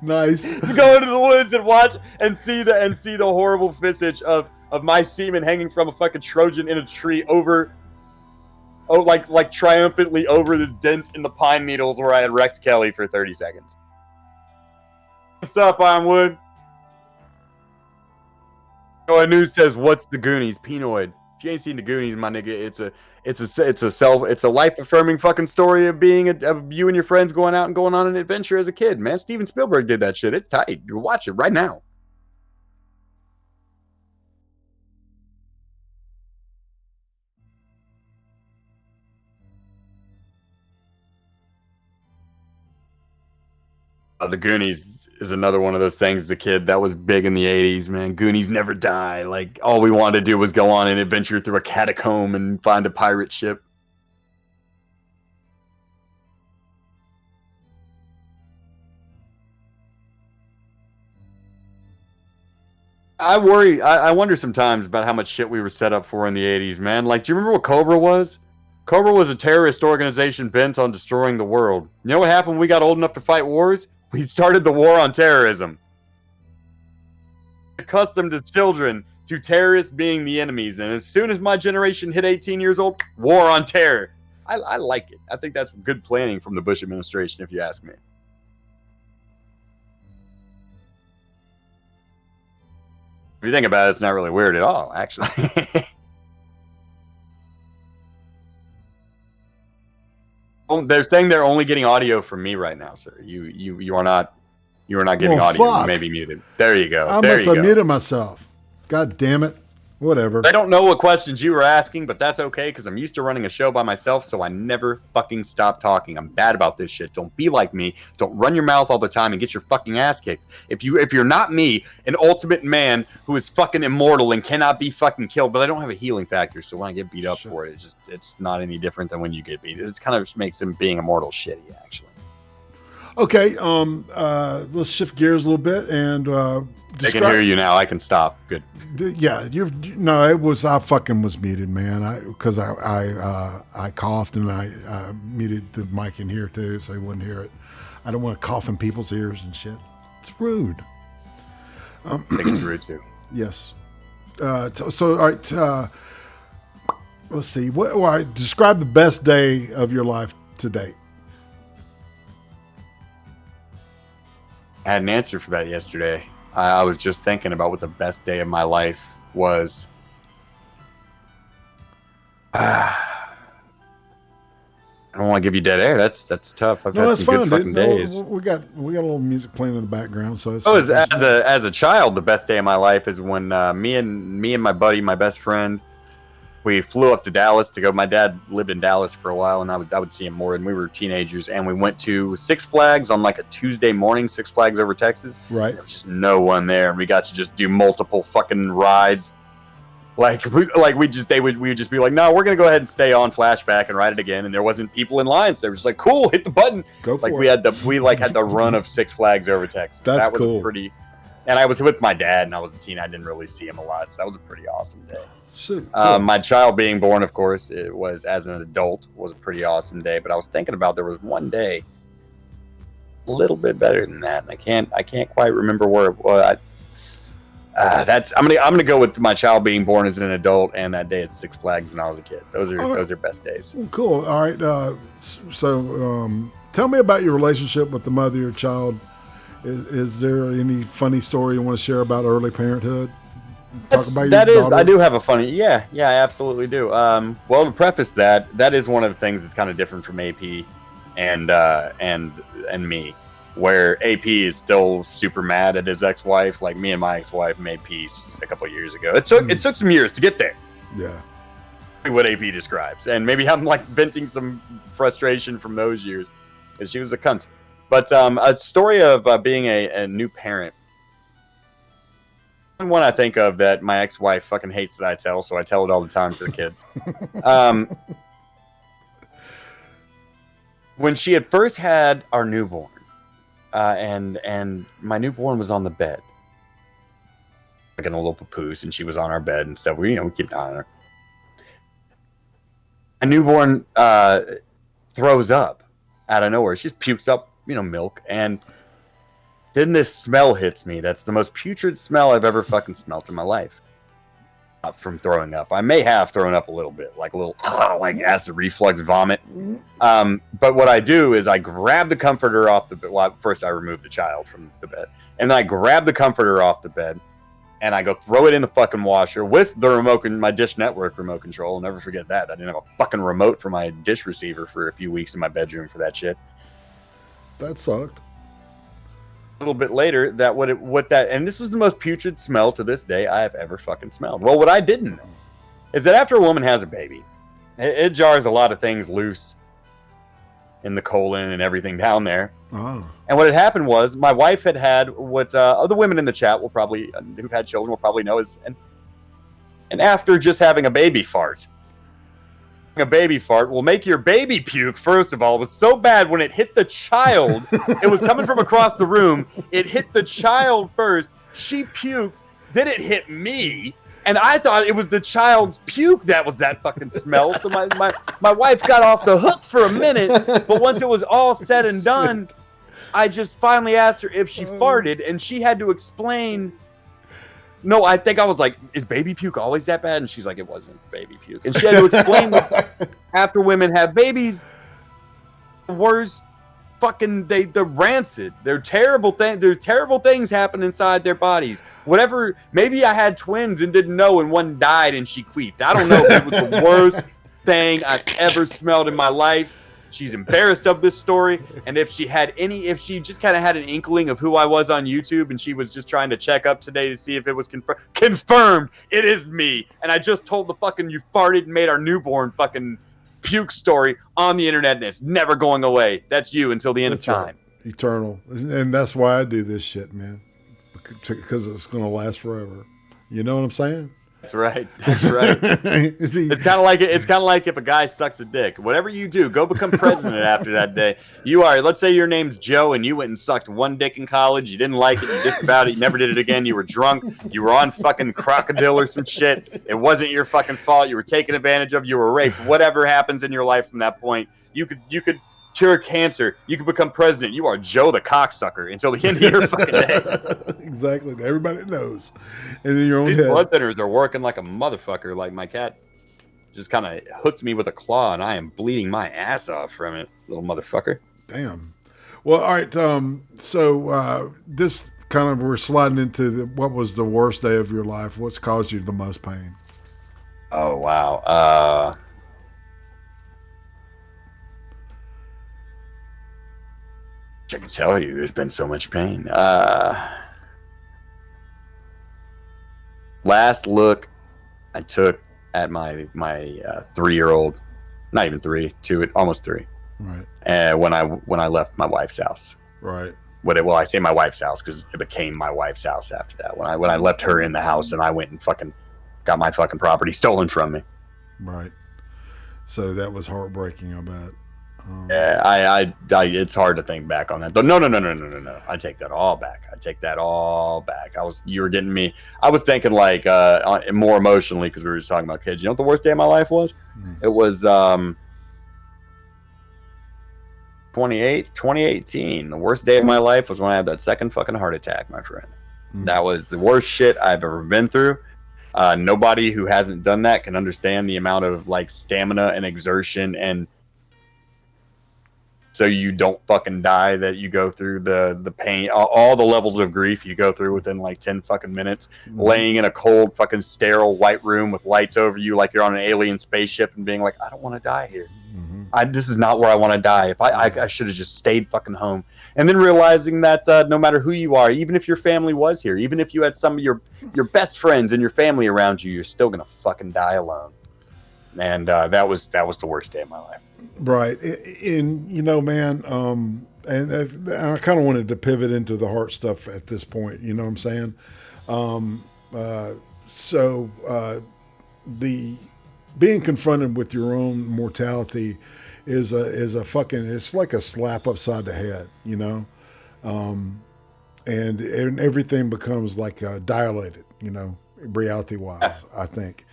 Nice. To go into the woods and watch and see the horrible visage of my semen hanging from a fucking Trojan in a tree like triumphantly over this dent in the pine needles where I had wrecked Kelly for 30 seconds. What's up, Ironwood? Oh, news says, "What's the Goonies?" Penoid. If you ain't seen the Goonies, my nigga, it's a life affirming fucking story of being of you and your friends going out and going on an adventure as a kid. Man, Steven Spielberg did that shit. It's tight. You watch it right now. The Goonies is another one of those things as a kid that was big in the 80s, man. Goonies never die. Like, all we wanted to do was go on an adventure through a catacomb and find a pirate ship. I wonder sometimes about how much shit we were set up for in the 80s, man. Like, do you remember what Cobra was? Cobra was a terrorist organization bent on destroying the world. You know what happened when we got old enough to fight wars? We started the war on terrorism. Accustomed as children to terrorists being the enemies. And as soon as my generation hit 18 years old, war on terror. I like it. I think that's good planning from the Bush administration, if you ask me. If you think about it, it's not really weird at all, actually. They're saying they're only getting audio from me right now, sir. You are not getting audio. Fuck. You may be muted. There you go. I must have muted myself. God damn it. Whatever. I don't know what questions you were asking, but that's okay because I'm used to running a show by myself, so I never fucking stop talking. I'm bad about this shit. Don't be like me. Don't run your mouth all the time and get your fucking ass kicked. If you're not me, an ultimate man who is fucking immortal and cannot be fucking killed, but I don't have a healing factor, so when I get beat up for it, it's not any different than when you get beat. It kind of makes him being immortal shitty, actually. Okay, let's shift gears a little bit and They can hear you now. I can stop. Good. Yeah, I fucking was muted, man. Because I coughed and I muted the mic in here too, so you wouldn't hear it. I don't want to cough in people's ears and shit. It's rude. I think it's rude too. Yes. So all right. Let's see. Describe the best day of your life to date. I had an answer for that yesterday. I was just thinking about what the best day of my life was. I don't want to give you dead air. That's tough. I've had some good fucking days. We got a little music playing in the background. So as a child, the best day of my life is when me and my buddy, my best friend, we flew up to Dallas to go. My dad lived in Dallas for a while, and I would see him more. And we were teenagers, and we went to Six Flags on like a Tuesday morning. Six Flags over Texas. Right. There was just no one there, and we got to just do multiple fucking rides. We would just be like, no, we're gonna go ahead and stay on flashback and ride it again. And there wasn't people in lines. They were just like, cool, hit the button. Go for it. We had the run of Six Flags over Texas. That was cool. And I was with my dad, and I was a teen. I didn't really see him a lot, so that was a pretty awesome day. Cool. My child being born, of course, it was as an adult was a pretty awesome day. But I was thinking about there was one day a little bit better than that, and I can't quite remember where it was. I'm gonna go with my child being born as an adult and that day at Six Flags when I was a kid. Those are best days. Cool. All right. So tell me about your relationship with the mother of your child. Is there any funny story you want to share about early parenthood? I do have a funny, yeah, I absolutely do. Well, to preface that is one of the things that's kind of different from AP and me, where AP is still super mad at his ex-wife. Like me and my ex-wife made peace a couple of years ago. It took some years to get there. Yeah. What AP describes, and maybe I'm like venting some frustration from those years, because she was a cunt. But a story of being a new parent. One I think of that my ex-wife fucking hates that I tell, so I tell it all the time to the kids. When she had first had our newborn, and my newborn was on the bed, like in a little papoose, and she was on our bed and stuff. We keep an eye on her. A newborn throws up out of nowhere. She just pukes up, milk, and then this smell hits me. That's the most putrid smell I've ever fucking smelt in my life. Not from throwing up. I may have thrown up a little bit, like a little like acid reflux vomit. But what I do is I grab the comforter off the bed. Well, first I remove the child from the bed, and then I grab the comforter off the bed, and I go throw it in the fucking washer with the remote, my Dish Network remote control. I'll never forget that. I didn't have a fucking remote for my dish receiver for a few weeks in my bedroom for that shit. That sucked. A little bit later, and this was the most putrid smell to this day I have ever fucking smelled. Well, what I didn't know is that after a woman has a baby, it jars a lot of things loose in the colon and everything down there. Oh. And what had happened was my wife had what other women in the chat who've had children will probably know is and after just having a baby fart. A baby fart will make your baby puke. First of all, it was so bad when it hit the child. It was coming from across the room. It hit the child first. She puked. Then it hit me. And I thought it was the child's puke that was that fucking smell. So my wife got off the hook for a minute. But once it was all said and done, I just finally asked her if she farted. And she had to explain. No, I think I was like, is baby puke always that bad? And she's like, it wasn't baby puke. And she had to explain that after women have babies, the worst fucking, they're rancid. They're terrible things. There's terrible things happen inside their bodies. Whatever, maybe I had twins and didn't know and one died and she queefed. I don't know if it was the worst thing I've ever smelled in my life. She's embarrassed of this story. And if she just kind of had an inkling of who I was on YouTube and she was just trying to check up today to see if it was confirmed, it is me. And I just told the fucking you farted and made our newborn fucking puke story on the internet, and it's never going away. That's you until the end of time. Right. Eternal. And that's why I do this shit, man. Because it's going to last forever. You know what I'm saying? That's right. That's right. It's kind of like if a guy sucks a dick. Whatever you do, go become president after that day. Let's say your name's Joe and you went and sucked one dick in college. You didn't like it. You disavowed it. You never did it again. You were drunk. You were on fucking crocodile or some shit. It wasn't your fucking fault. You were taken advantage of. You were raped. Whatever happens in your life from that point, you could cure cancer. You could become president. You are Joe the cocksucker until the end of your fucking days. Exactly. Everybody knows. And then your own These head. blood thinners are working like a motherfucker. Like my cat just kind of hooked me with a claw, and I am bleeding my ass off from it, little motherfucker. Damn. Well, all right. So this kind of, we're sliding into what was the worst day of your life. What's caused you the most pain? Oh, wow. I can tell you, there's been so much pain. Last look I took at my 3-year-old, not even 3, 2, almost 3. Right. When I left my wife's house. Right. Well, I say my wife's house because it became my wife's house after that. When I left her in the house and I went and fucking got my fucking property stolen from me. Right. So that was heartbreaking, I bet. Yeah, I it's hard to think back on that. No. I take that all back. You were getting me. I was thinking like more emotionally because we were just talking about kids. You know what the worst day of my life was? It was 2018. The worst day of my life was when I had that second fucking heart attack, my friend. That was the worst shit I've ever been through. Nobody who hasn't done that can understand the amount of like stamina and exertion and so you don't fucking die that you go through the pain, all the levels of grief you go through within like 10 fucking minutes, laying in a cold fucking sterile white room with lights over you like you're on an alien spaceship and being like, I don't want to die here. This is not where I want to die. If I should have just stayed fucking home. And then realizing that no matter who you are, even if your family was here, even if you had some of your best friends and your family around you, you're still gonna fucking die alone. And that was the worst day of my life. Right. And you know, man, and I kind of wanted to pivot into the heart stuff at this point. You know what I'm saying? The being confronted with your own mortality is a fucking, it's like a slap upside the head, you know? And everything becomes like dilated, you know, reality wise, I think.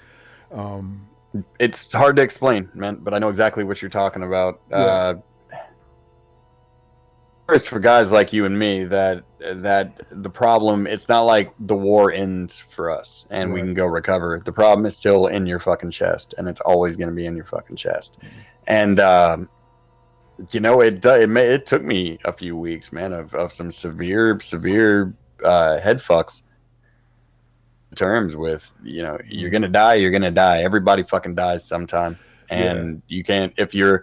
It's hard to explain, man, but I know exactly what you're talking about. Yeah. First, for guys like you and me, that the problem, it's not like the war ends for us and we can go recover. The problem is still in your fucking chest, and it's always going to be in your fucking chest. And you know, it took me a few weeks, man, of some severe head fucks. Terms with, you know, you're gonna die. Everybody fucking dies sometime, and you can't, if you're,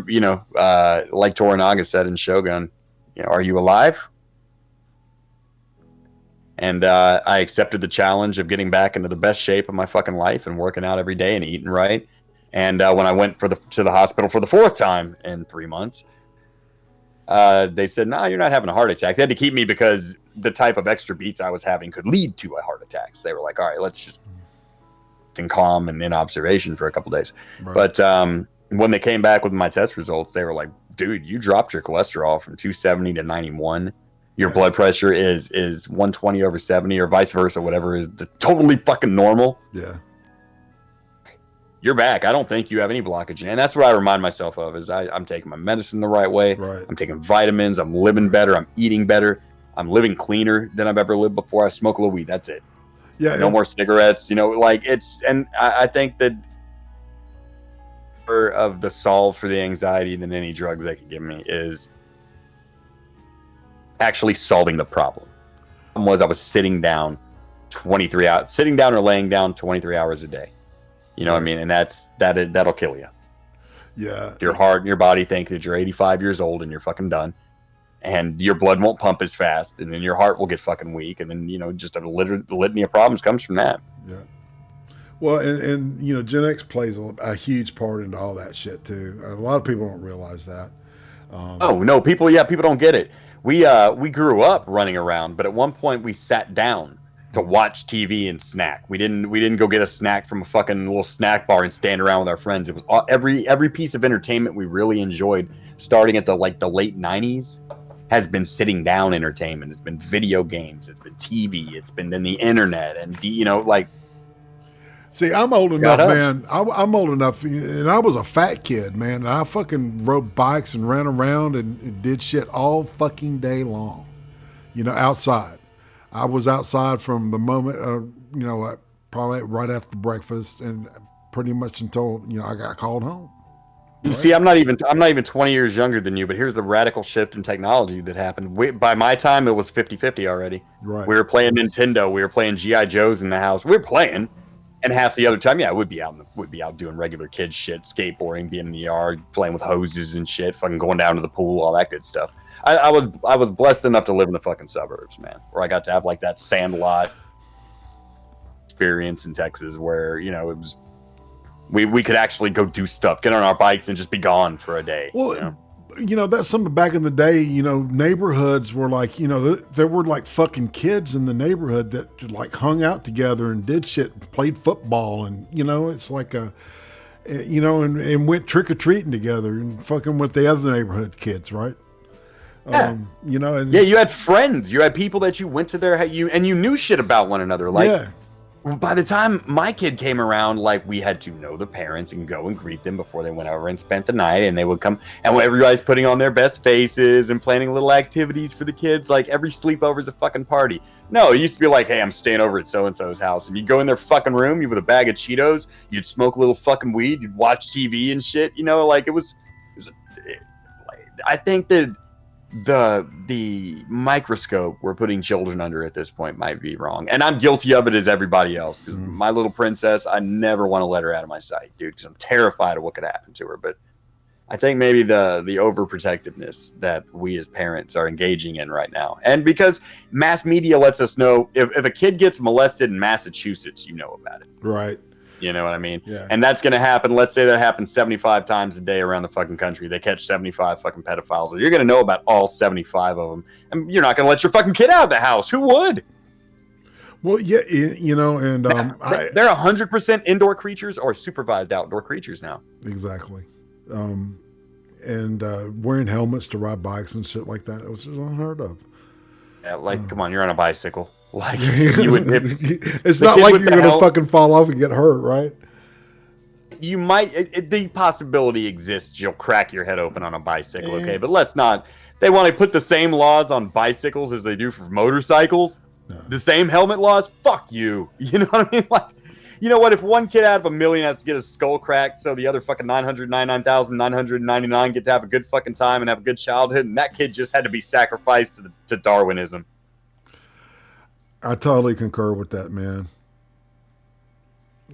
you know, like Toranaga said in Shogun, you know, are you alive? And I accepted the challenge of getting back into the best shape of my fucking life and working out every day and eating right. And when I went to the hospital for the 4th time in 3 months, they said, no, you're not having a heart attack. They had to keep me because the type of extra beats I was having could lead to a heart attack. So they were like, all right, let's just in calm and in observation for a couple days. Right. But when they came back with my test results, they were like, dude, you dropped your cholesterol from 270 to 91. Your blood pressure is 120 over 70 or vice versa, whatever is totally fucking normal. Yeah. You're back. I don't think you have any blockage. And that's what I remind myself of is I'm taking my medicine the right way. Right. I'm taking vitamins. I'm living better. I'm eating better. I'm living cleaner than I've ever lived before. I smoke a little weed. That's it. Yeah. No more cigarettes, you know, like and I think that of the solve for the anxiety than any drugs they could give me is actually solving the problem. The problem was I was sitting down or laying down 23 hours a day. You know what I mean? And that'll kill you. Yeah. Your heart and your body think that you're 85 years old and you're fucking done. And your blood won't pump as fast, and then your heart will get fucking weak, and then, just a litany of problems comes from that. Yeah. Well, and Gen X plays a huge part into all that shit too. A lot of people don't realize that. Oh no, people don't get it. We grew up running around, but at one point we sat down to watch TV and snack. We didn't go get a snack from a fucking little snack bar and stand around with our friends. It was every piece of entertainment we really enjoyed, starting at the late 90s, has been sitting down entertainment. It's been video games, it's been TV, it's been then the internet, and See, I'm old enough, man. I'm old enough, and I was a fat kid, man. And I fucking rode bikes and ran around and did shit all fucking day long, outside. I was outside from the moment, probably right after breakfast, and pretty much until I got called home. You see, I'm not even 20 years younger than you, but here's the radical shift in technology that happened. By my time, it was 50-50 already. Right. We were playing Nintendo. We were playing G.I. Joes in the house. We were playing, and half the other time, we'd be out doing regular kid shit, skateboarding, being in the yard, playing with hoses and shit, fucking going down to the pool, all that good stuff. I was blessed enough to live in the fucking suburbs, man, where I got to have like that Sandlot experience in Texas, where it was. We could actually go do stuff, get on our bikes, and just be gone for a day. Well, that's something back in the day. Neighborhoods were like, there were like fucking kids in the neighborhood that like hung out together and did shit, played football, and it's like and went trick or treating together and fucking with the other neighborhood kids, right? Yeah. You had friends, you had people that you went to their and you knew shit about one another, like. Yeah. By the time my kid came around, like, we had to know the parents and go and greet them before they went over and spent the night, and they would come, and everybody's putting on their best faces and planning little activities for the kids. Like, every sleepover is a fucking party. No, it used to be like, hey, I'm staying over at so-and-so's house, and you'd go in their fucking room, you with a bag of Cheetos, you'd smoke a little fucking weed, you'd watch TV and shit, like, it was I think that the microscope we're putting children under at this point might be wrong, and I'm guilty of it as everybody else, because my little princess, I never want to let her out of my sight, dude, because I'm terrified of what could happen to her. But I think maybe the overprotectiveness that we as parents are engaging in right now, and because mass media lets us know if a kid gets molested in Massachusetts, you know about it, right? You know what I mean? Yeah. And that's going to happen. Let's say that happens 75 times a day around the fucking country. They catch 75 fucking pedophiles. You're going to know about all 75 of them. And you're not going to let your fucking kid out of the house. Who would? Well, yeah, and they're 100% indoor creatures or supervised outdoor creatures now. Exactly. And wearing helmets to ride bikes and shit like that, it was just unheard of. Yeah, come on, you're on a bicycle. Like, you would. It's not like you're going to fucking fall off and get hurt, right? You might. The possibility exists you'll crack your head open on a bicycle, okay? But let's not. They want to put the same laws on bicycles as they do for motorcycles. No. The same helmet laws? Fuck you. You know what I mean? Like, you know what? If one kid out of 1 million has to get his skull cracked, so the other fucking 999,999 get to have a good fucking time and have a good childhood, and that kid just had to be sacrificed to Darwinism. I totally concur with that, man.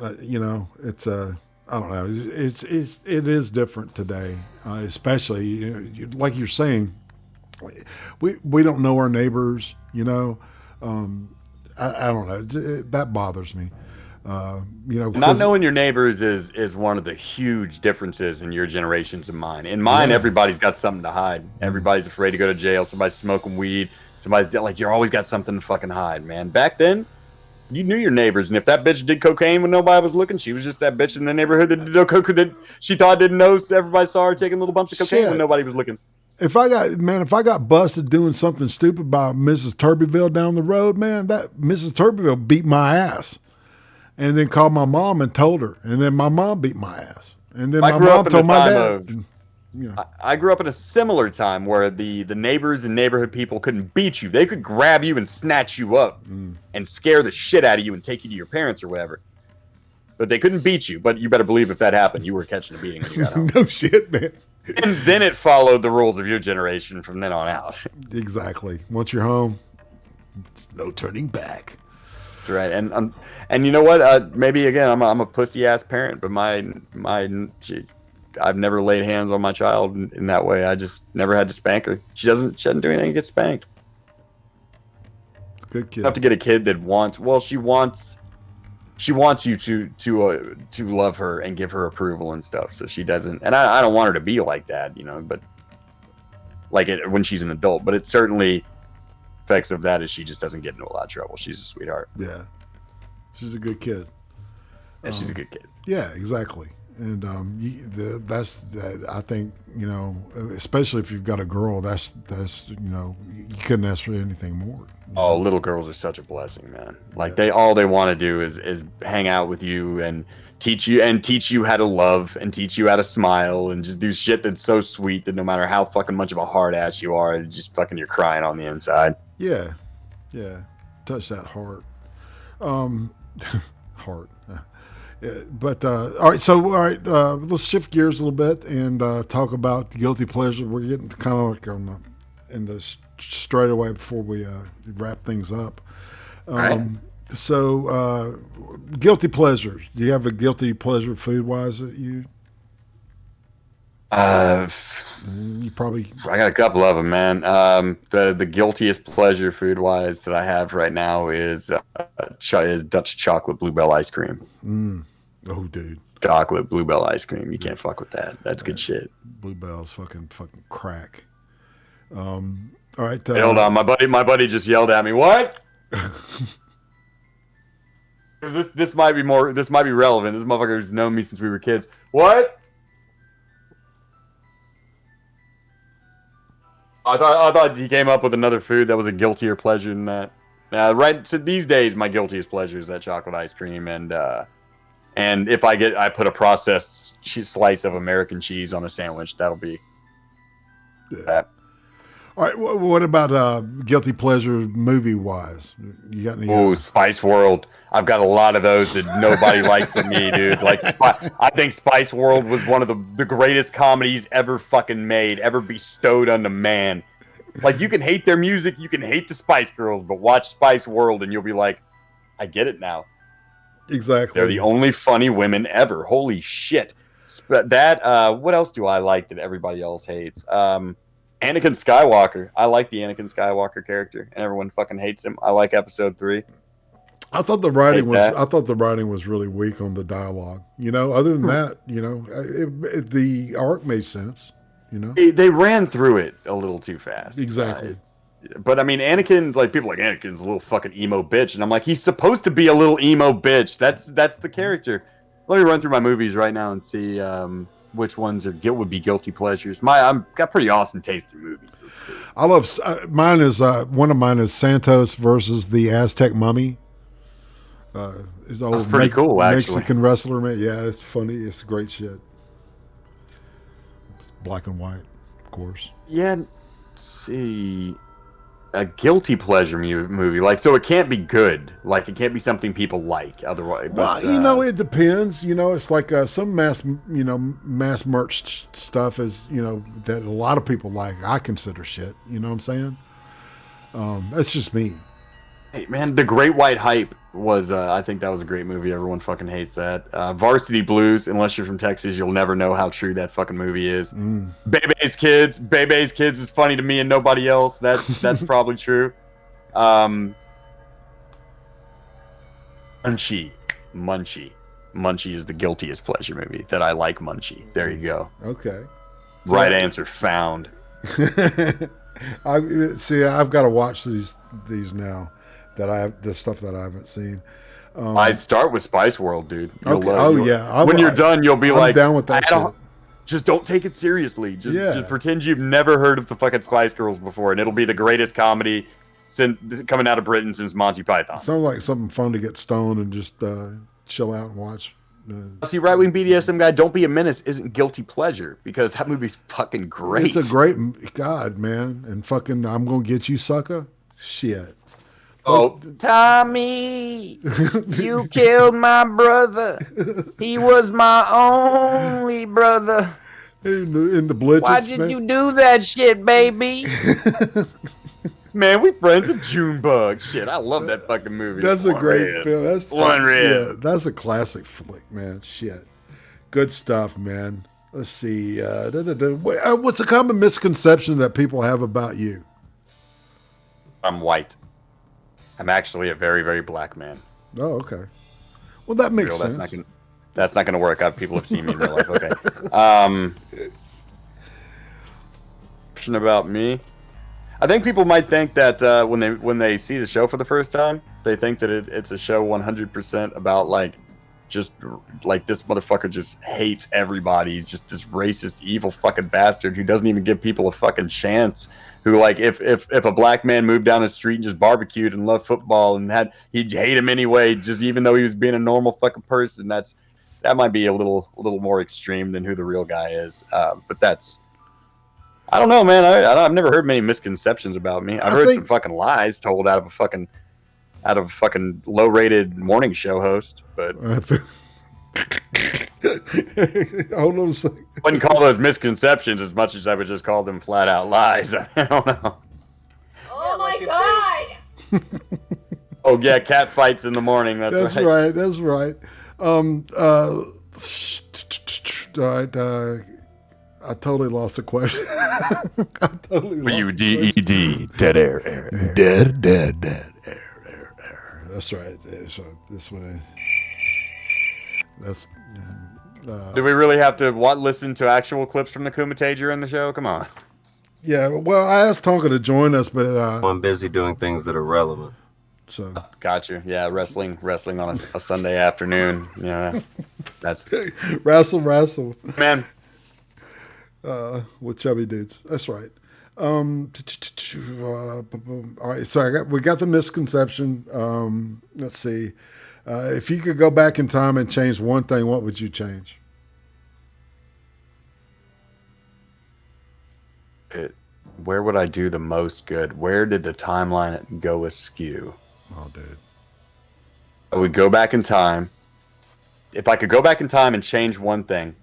It's I don't know. It is different today, especially like you're saying. We don't know our neighbors. I don't know. That bothers me. Not knowing your neighbors is one of the huge differences in your generations and mine. In mine, everybody's got something to hide. Everybody's afraid to go to jail. Somebody's smoking weed. Somebody's like, you're always got something to fucking hide, man. Back then, you knew your neighbors, and if that bitch did cocaine when nobody was looking, she was just that bitch in the neighborhood that did cocaine that she thought didn't know. So everybody saw her taking little bumps of cocaine when nobody was looking. If I got busted doing something stupid by Mrs. Turbyville down the road, man, that Mrs. Turbyville beat my ass, and then called my mom and told her, and then my mom beat my ass, and then my mom told my dad. I grew up in a similar time where the neighbors and neighborhood people couldn't beat you. They could grab you and snatch you up and scare the shit out of you and take you to your parents or whatever. But they couldn't beat you. But you better believe if that happened, you were catching a beating when you got home. No shit, man. And then it followed the rules of your generation from then on out. Exactly. Once you're home, no turning back. That's right. And you know what? Maybe again, I'm a pussy ass parent, but my I've never laid hands on my child in that way. I just never had to spank her. She doesn't do anything to get spanked. Good kid. You have to get a kid that wants. Well, she wants you to love her and give her approval and stuff. So she doesn't. And I don't want her to be like that, you know. But like it when she's an adult. But it certainly effects of that is she just doesn't get into a lot of trouble. She's a sweetheart. Yeah, she's a good kid. Yeah, she's a good kid. Yeah, exactly. And that's I think, you know, especially if you've got a girl, that's you know, you couldn't ask for anything more. Oh, little girls are such a blessing, man. Like they want to do is hang out with you and teach you how to love and teach you how to smile and just do shit that's so sweet that no matter how fucking much of a hard ass you are, just fucking you're crying on the inside. Yeah, yeah. Touch that heart. Heart. Yeah, but all right. Let's shift gears a little bit and talk about guilty pleasure. We're getting kind of like in the straight away before we wrap things up. Right. So, guilty pleasures. Do you have a guilty pleasure food wise that you? You probably. I got a couple of them, man. The guiltiest pleasure food wise that I have right now is Dutch chocolate bluebell ice cream. Oh, dude. Chocolate bluebell ice cream. You can't fuck with that. That's good shit. Bluebell's fucking crack. All right. Hey, hold on, my buddy just yelled at me. What? This might be relevant. This motherfucker's known me since we were kids. What? I thought he came up with another food that was a guiltier pleasure than that. Right. So these days, my guiltiest pleasure is that chocolate ice cream, and if I put a processed slice of American cheese on a sandwich, that'll be that. All right. What about guilty pleasure movie wise? You got any? Oh, Spice World. I've got a lot of those that nobody likes but me, dude. Like, I think Spice World was one of the greatest comedies ever fucking made, ever bestowed unto man. Like, you can hate their music, you can hate the Spice Girls, but watch Spice World and you'll be like, I get it now. Exactly. They're the only funny women ever. Holy shit. That, what else do I like that everybody else hates? Anakin Skywalker. I like the Anakin Skywalker character, and everyone fucking hates him. I like Episode 3. I thought the writing was really weak on the dialogue. You know, other than that, you know, the arc made sense. You know, they ran through it a little too fast. Exactly. But I mean, Anakin's like people like Anakin's a little fucking emo bitch, and I'm like, he's supposed to be a little emo bitch. That's the character. Let me run through my movies right now and see which ones would be guilty pleasures. I'm got pretty awesome taste in movies. Let's see. I love mine is one of mine is Santos versus the Aztec Mummy. His old That's pretty cool, actually. Mexican wrestler, man. Yeah, it's funny. It's great shit. It's black and white, of course. Yeah, let's see. A guilty pleasure movie, like, so it can't be good. Like, it can't be something people like. Otherwise, well, you know, it depends. You know, it's like some mass merch stuff is, you know, that a lot of people like. I consider shit. You know what I'm saying? That's just me. Hey, man, The Great White Hype was, I think that was a great movie. Everyone fucking hates that. Varsity Blues, unless you're from Texas, you'll never know how true that fucking movie is. Bebe's Kids is funny to me and nobody else. That's probably true. Munchie is the guiltiest pleasure movie that I like. Munchie. There you go. Okay. Right answer found. I've got to watch these now. The stuff that I haven't seen. I start with Spice World, dude. Yeah. When you're done, you'll be like, down with that shit. Just don't take it seriously. Just pretend you've never heard of the fucking Spice Girls before, and it'll be the greatest comedy coming out of Britain since Monty Python. Sounds like something fun to get stoned and just chill out and watch. See, right wing BDSM guy, Don't Be a Menace isn't guilty pleasure because that movie's fucking great. It's a great God, man, and fucking I'm gonna get you, sucker. Shit. Oh, Tommy, you killed my brother. He was my only brother. In the Blitz. Why did you do that shit, baby? Man, we friends of Junebug. Shit, I love that fucking movie. That's a great film. That's One Red. Yeah, that's a classic flick, man. Shit. Good stuff, man. Let's see. What's a common misconception that people have about you? I'm white. I'm actually a very, very black man. Oh, okay. Well, that makes sense. That's not gonna work out. People have seen me in real life. Okay. Question about me. I think people might think that when they see the show for the first time, they think that it's a show 100% about like just like this motherfucker just hates everybody. He's just this racist, evil fucking bastard who doesn't even give people a fucking chance. Who like if a black man moved down the street and just barbecued and loved football and he'd hate him anyway, just even though he was being a normal fucking person. That might be a little more extreme than who the real guy is. But that's. I don't know, man. I've never heard many misconceptions about me. I've heard some fucking lies told out of a fucking low-rated morning show host. But hold on a second. I wouldn't call those misconceptions as much as I would just call them flat-out lies. I don't know. Oh my god! Oh yeah, cat fights in the morning. That's right. That's right. All right. I totally lost the question. WDED, dead air. Dead air. That's right. So this one. That's. Do we really have to listen to actual clips from the Kumite during the show? Come on. Yeah. Well, I asked Tonka to join us, but I'm busy doing things that are relevant. So got you. Yeah, wrestling on a Sunday afternoon. Yeah, that's wrestle, man. With chubby dudes. That's right. All right. So we got the misconception. Let's see. If you could go back in time and change one thing, what would you change? Where would I do the most good? Where did the timeline go askew? Oh, dude. I would go back in time. If I could go back in time and change one thing,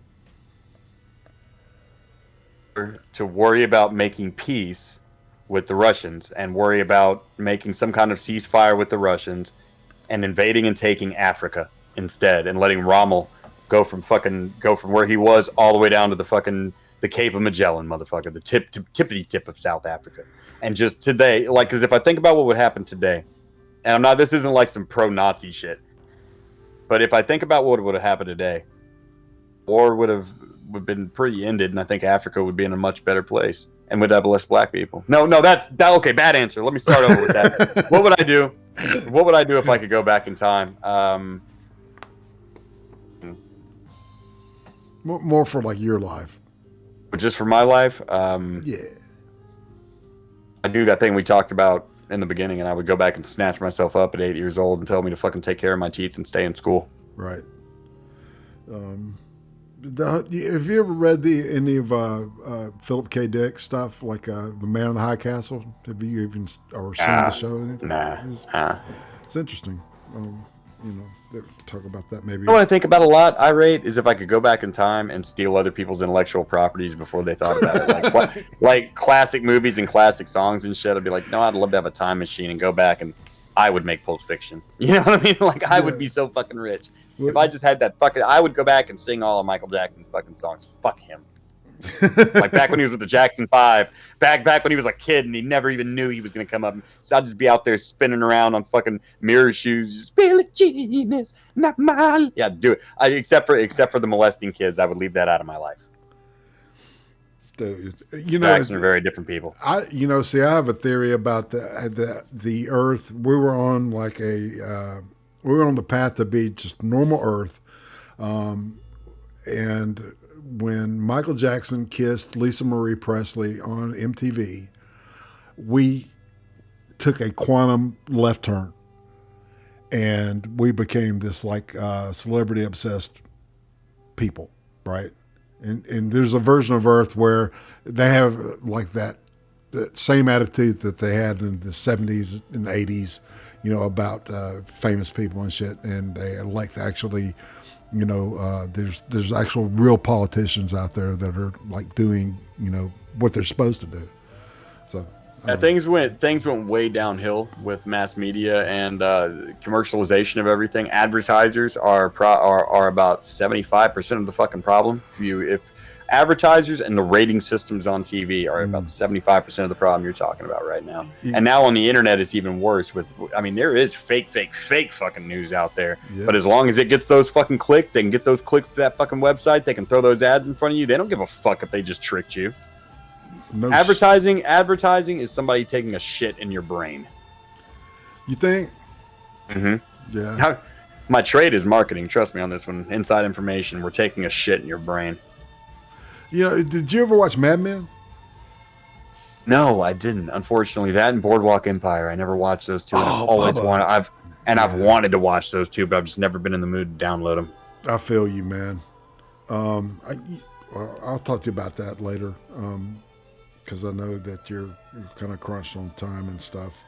to worry about making peace with the Russians and worry about making some kind of ceasefire with the Russians and invading and taking Africa instead and letting Rommel go from where he was all the way down to the Cape of Magellan, motherfucker, the tippity tip of South Africa. And just today, like, because if I think about what would happen today, and this isn't like some pro-Nazi shit, but if I think about what would have happened today, war would have been pretty ended, and I think Africa would be in a much better place and would have less black people. No, that's okay. Bad answer. Let me start over with that. What would I do? What would I do if I could go back in time? More for like your life. Just for my life? Yeah. I do that thing we talked about in the beginning, and I would go back and snatch myself up at 8 years old and tell me to fucking take care of my teeth and stay in school. Right. Have you ever read any of Philip K. Dick's stuff, like The Man in the High Castle? Have you even seen the show? Nah. It's interesting. Talk about that maybe. You know what I think about a lot, IRATE, is if I could go back in time and steal other people's intellectual properties before they thought about it. Like classic movies and classic songs and shit. I'd be like, no, I'd love to have a time machine and go back and I would make Pulp Fiction. You know what I mean? Like, I would be so fucking rich. If I just had that I would go back and sing all of Michael Jackson's fucking songs. Fuck him. Like back when he was with the Jackson 5, back when he was a kid and he never even knew he was going to come up. So I'd just be out there spinning around on fucking mirror shoes. Just Billie Jean is not my... Yeah, do it. Except for the molesting kids, I would leave that out of my life. Dude, Jackson are very different people. I have a theory about the Earth. We were on we were on the path to be just normal Earth, and when Michael Jackson kissed Lisa Marie Presley on MTV, we took a quantum left turn, and we became this celebrity obsessed people, right? And there's a version of Earth where they have like that same attitude that they had in the 70s and 80s, about famous people and shit. And they elect actually, there's actual real politicians out there that are like doing, what they're supposed to do. So things went way downhill with mass media and commercialization of everything. Advertisers are about 75% of the fucking problem. advertisers and the rating systems on TV are about 75% of the problem you're talking about right now. And now on the internet, it's even worse. There is fake fucking news out there. Yes. But as long as it gets those fucking clicks, they can get those clicks to that fucking website. They can throw those ads in front of you. They don't give a fuck if they just tricked you. No advertising is somebody taking a shit in your brain. You think? Mm-hmm. Yeah. My trade is marketing. Trust me on this one. Inside information. We're taking a shit in your brain. Did you ever watch Mad Men? No, I didn't. Unfortunately, that and Boardwalk Empire. I never watched those two. I've wanted to watch those two, but I've just never been in the mood to download them. I feel you, man. I'll talk to you about that later, because I know that you're kind of crunched on time and stuff.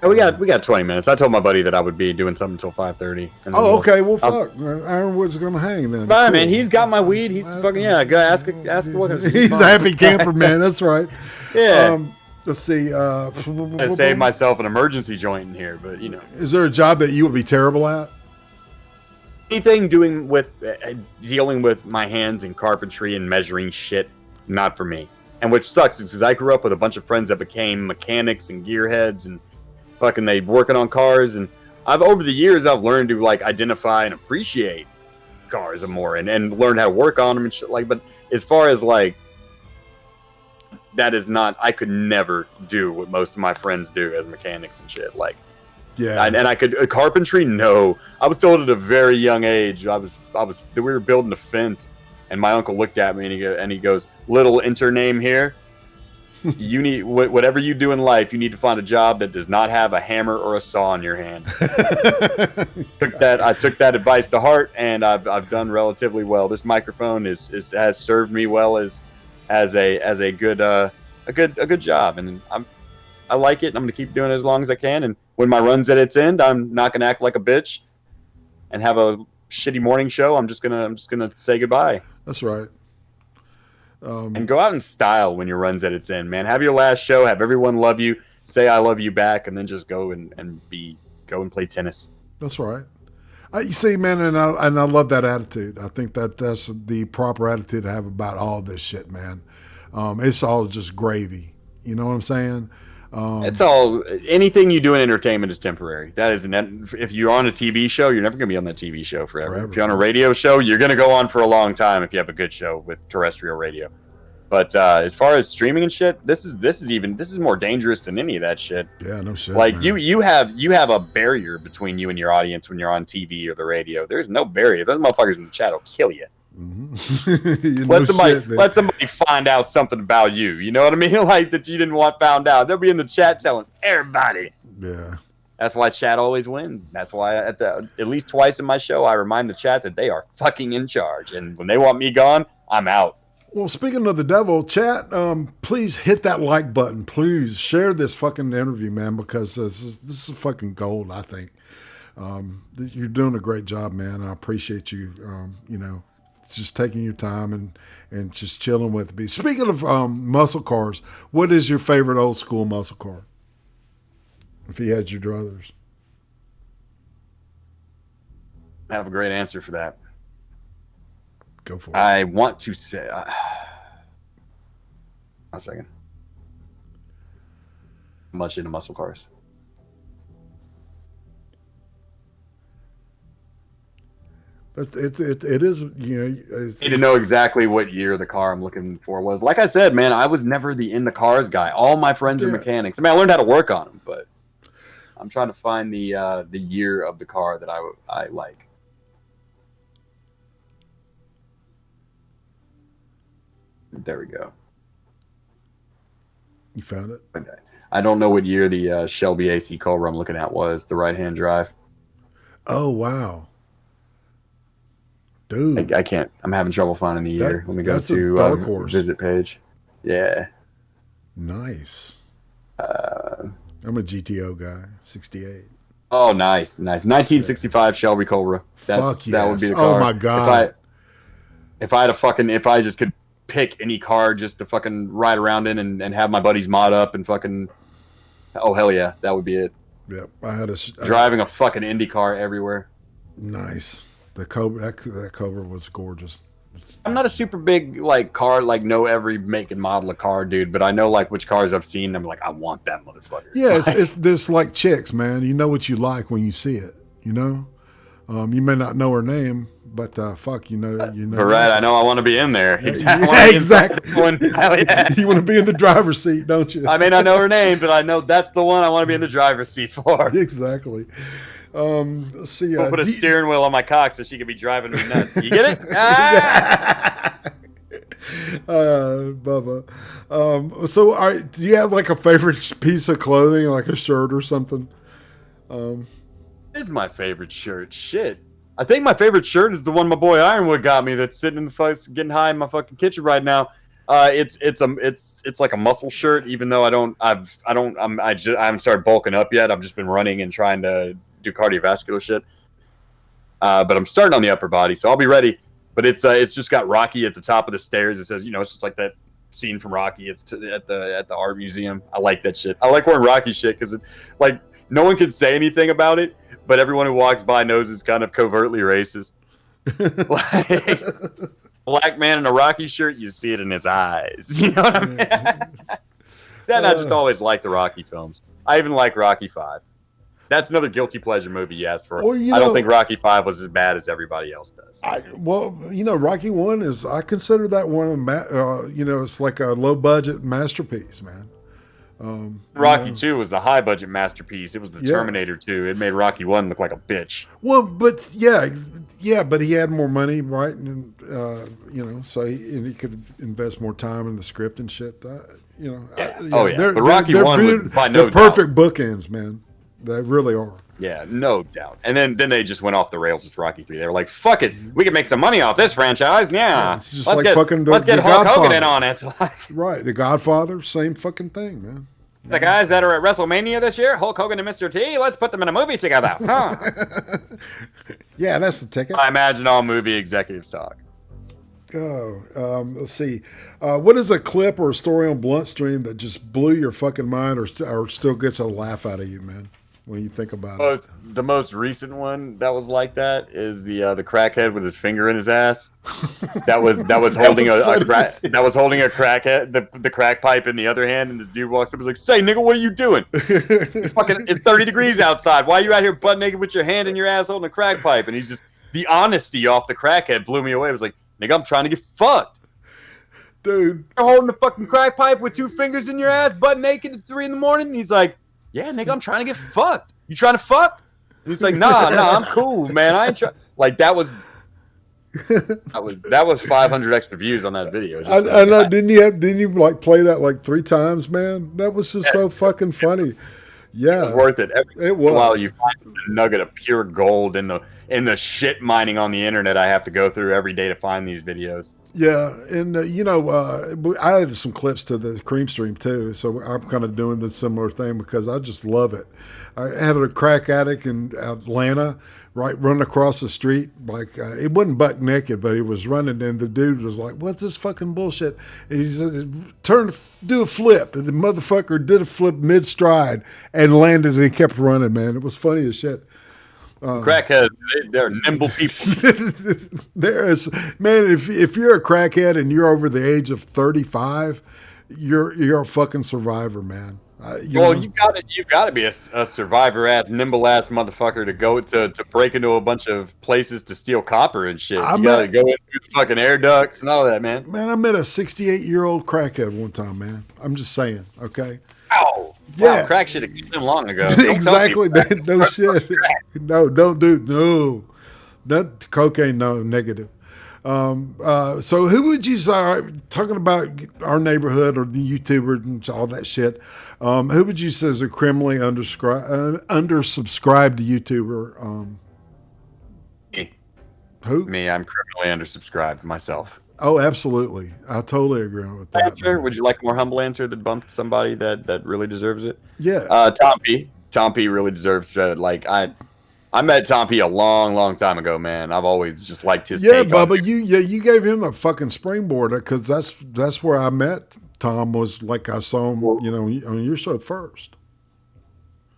We got 20 minutes. I told my buddy that I would be doing something until 5:30. Oh, okay. Well, fuck. Ironwood's going to hang then. Right, cool. Man. He's got my weed. He's fucking, go ask what. He's a happy camper, man. That's right. Yeah. Let's see. I saved myself an emergency joint in here, but Is there a job that you would be terrible at? Anything dealing with my hands and carpentry and measuring shit, not for me. And which sucks is because I grew up with a bunch of friends that became mechanics and gearheads and fucking they working on cars, and over the years I've learned to identify and appreciate cars more and learn how to work on them and shit but as far as that is not, I could never do what most of my friends do as mechanics and shit I could carpentry. No, I was told at a very young age. We were building a fence, and my uncle looked at me and he goes, "Little intername here. You need whatever you do in life. You need to find a job that does not have a hammer or a saw in your hand." I took that advice to heart, and I've done relatively well. This microphone has served me well as a good job, and I like it, and I'm gonna keep doing it as long as I can. And when my run's at its end, I'm not gonna act like a bitch and have a shitty morning show. I'm just gonna say goodbye. That's right. And go out in style when your run's at its end, man. Have your last show, have everyone love you, say I love you back, and then just go and play tennis. That's right. You see, man, and I love that attitude. I think that's the proper attitude to have about all this shit, man. It's all just gravy. You know what I'm saying? It's all, anything you do in entertainment is temporary. That is, if you're on a TV show, you're never going to be on that TV show forever. If you're on a radio show, you're going to go on for a long time if you have a good show with terrestrial radio. But as far as streaming and shit, this is more dangerous than any of that shit. Yeah, no shit. Like man. you have a barrier between you and your audience when you're on TV or the radio. There's no barrier. Those motherfuckers in the chat will kill you. Mm-hmm. let somebody find out something about you. You know what I mean? Like that you didn't want found out. They'll be in the chat telling everybody. Yeah. That's why chat always wins. That's why at least twice in my show I remind the chat that they are fucking in charge. And when they want me gone, I'm out. Well, speaking of the devil, chat, please hit that like button. Please share this fucking interview, man, because this is fucking gold, I think. You're doing a great job, man. I appreciate you, just taking your time and just chilling with me. Speaking of muscle cars, what is your favorite old school muscle car? If you had your druthers. I have a great answer for that. Go for it. I want to say... one second. I'm much into muscle cars. It is, need to know exactly what year the car I'm looking for was. Like I said, man, I was never the in the cars guy. All my friends are mechanics. I mean, I learned how to work on them, but I'm trying to find the year of the car that I like. There we go. You found it? Okay. I don't know what year the Shelby AC Cobra I'm looking at was. The right-hand drive. Oh, wow. Dude. I can't. I'm having trouble finding the year. Let me go to visit page. Yeah. Nice. I'm a GTO guy. 68. Oh, nice. 1965 Shelby Cobra. Fuck yes. That would be the car. Oh, my God. If I just could pick any car just to fucking ride around in and have my buddies mod up and fucking... Oh, hell yeah. That would be it. Yep. I had driving a fucking Indy car everywhere. Nice. The Cobra, that Cobra was gorgeous. I'm not a super big like car, like know every make and model of car, dude. But I know like which cars I've seen. I'm like, I want that motherfucker. Yeah, it's this like chicks, man. You know what you like when you see it. You know, you may not know her name, but fuck, you know. But right, I know I want to be in there. Exactly. Yeah, exactly. Yeah. You want to be in the driver's seat, don't you? I may not know her name, but I know that's the one I want to be in the driver's seat for. Exactly. Let's see. We'll put a steering wheel on my cock so she can be driving me nuts. You get it? Ah! Bubba. So, do you have like a favorite piece of clothing, like a shirt or something? This is my favorite shirt. Shit. I think my favorite shirt is the one my boy Ironwood got me that's sitting in the fucking getting high in my fucking kitchen right now. It's like a muscle shirt, even though I haven't started bulking up yet. I've just been running and trying to do cardiovascular shit. But I'm starting on the upper body, so I'll be ready. But it's just got Rocky at the top of the stairs. It says, you know, it's just like that scene from Rocky at the art museum. I like that shit. I like wearing Rocky shit because like no one can say anything about it, but everyone who walks by knows it's kind of covertly racist. Like black man in a Rocky shirt, you see it in his eyes. You know what I mean? Then I just always like the Rocky films. I even like Rocky 5. That's another guilty pleasure movie you asked for. Well, I don't think Rocky 5 was as bad as everybody else does. Rocky 1 is, I consider that one, it's like a low budget masterpiece, man. Rocky 2 was the high budget masterpiece. It was the Terminator 2. It made Rocky 1 look like a bitch. Well, but but he had more money, right? And so he could invest more time in the script and shit. But Rocky 1 was by no doubt perfect bookends, man. They really are. Yeah, no doubt. And then they just went off the rails with Rocky 3. They were like, "Fuck it, we can make some money off this franchise." Yeah, it's just let's get Hulk Hogan in on it. Right, The Godfather, same fucking thing, man. The guys that are at WrestleMania this year, Hulk Hogan and Mr. T, let's put them in a movie together. Huh? Yeah, that's the ticket. I imagine all movie executives talk. Let's see. What is a clip or a story on Blunt Stream that just blew your fucking mind, or still gets a laugh out of you, man, when you think about it? The most recent one that was like that is the crackhead with his finger in his ass. That was holding a crackhead, the crack pipe in the other hand, and this dude walks up and was like, "Say, nigga, what are you doing? It's 30 degrees outside. Why are you out here butt naked with your hand in your ass holding a crack pipe?" And he's just, the honesty off the crackhead blew me away. It was like, "Nigga, I'm trying to get fucked." Dude. You're holding a fucking crack pipe with two fingers in your ass, butt naked at 3 a.m. And he's like, "Yeah, nigga, I'm trying to get fucked. You trying to fuck?" And he's like, nah, I'm cool, man. I ain't trying. Like, that was 500 extra views on that video. I know. Didn't you like play that like 3 times, man? That was just so fucking funny. Yeah, it was worth it. It was. While you find a nugget of pure gold in the shit mining on the internet, I have to go through every day to find these videos. Yeah, and I added some clips to the CREEM stream too, so I'm kind of doing the similar thing because I just love it. I had a crack addict in Atlanta, right, running across the street, like it wasn't buck naked, but he was running, and the dude was like, "What's this fucking bullshit?" And he said, do a flip, and the motherfucker did a flip mid stride and landed, and he kept running. Man, it was funny as shit. Crackheads, they're nimble people. There is, man. If you're a crackhead and you're over the age of 35, you're a fucking survivor, man. You gotta be a survivor ass, nimble ass motherfucker to go to break into a bunch of places to steal copper and shit. You gotta go in through the fucking air ducts and all that, man. Man, I met a 68-year-old crackhead one time, man. I'm just saying, okay. Ow. Yeah, wow, crack should have killed him long ago. Exactly, man. No shit. No, don't do not cocaine. No, negative. So who would you say, talking about our neighborhood or the YouTubers and all that shit, who would you say is a criminally undersubscribed YouTuber? Me. Who? Me. I'm criminally undersubscribed myself. Oh, absolutely. I totally agree with that. Answer? Would you like a more humble answer that bumped somebody that really deserves it? Yeah. Tom P. Tom P. really deserves I met Tom P. a long time ago, man. I've always just liked his take. Bubba, you gave him a fucking springboard because that's where I met Tom. Was like I saw him, on your show first.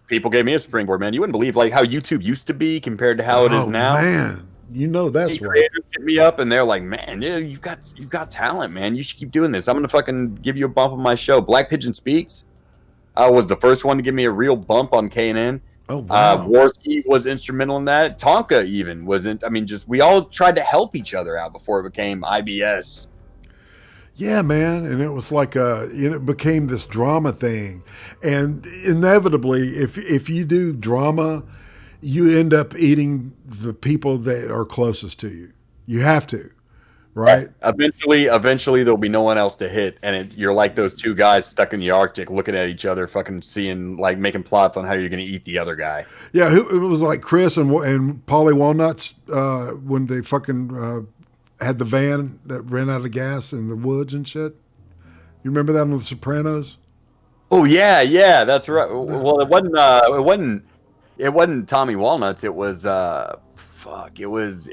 People gave me a springboard, man. You wouldn't believe like how YouTube used to be compared to how it is now. You know that's Hey, right. creators hit me up and they're like, man, yeah, you've got talent, man. You should keep doing this. I'm gonna fucking give you a bump on my show. Black Pigeon Speaks was the first one to give me a real bump on KNN. Oh wow. Warski was instrumental in that. Tonka even wasn't. I mean, just we all tried to help each other out before it became IBS. Yeah, man, and it was like it became this drama thing, and inevitably, if you do drama, you end up eating the people that are closest to you. You have to, right? Eventually, there'll be no one else to hit, and you're like those two guys stuck in the Arctic, looking at each other, fucking seeing, like, making plots on how you're going to eat the other guy. Yeah, it was like Chris and Polly Walnuts when they fucking had the van that ran out of gas in the woods and shit. You remember that on The Sopranos? Oh yeah, that's right. Well, it wasn't Tommy Walnuts. It was It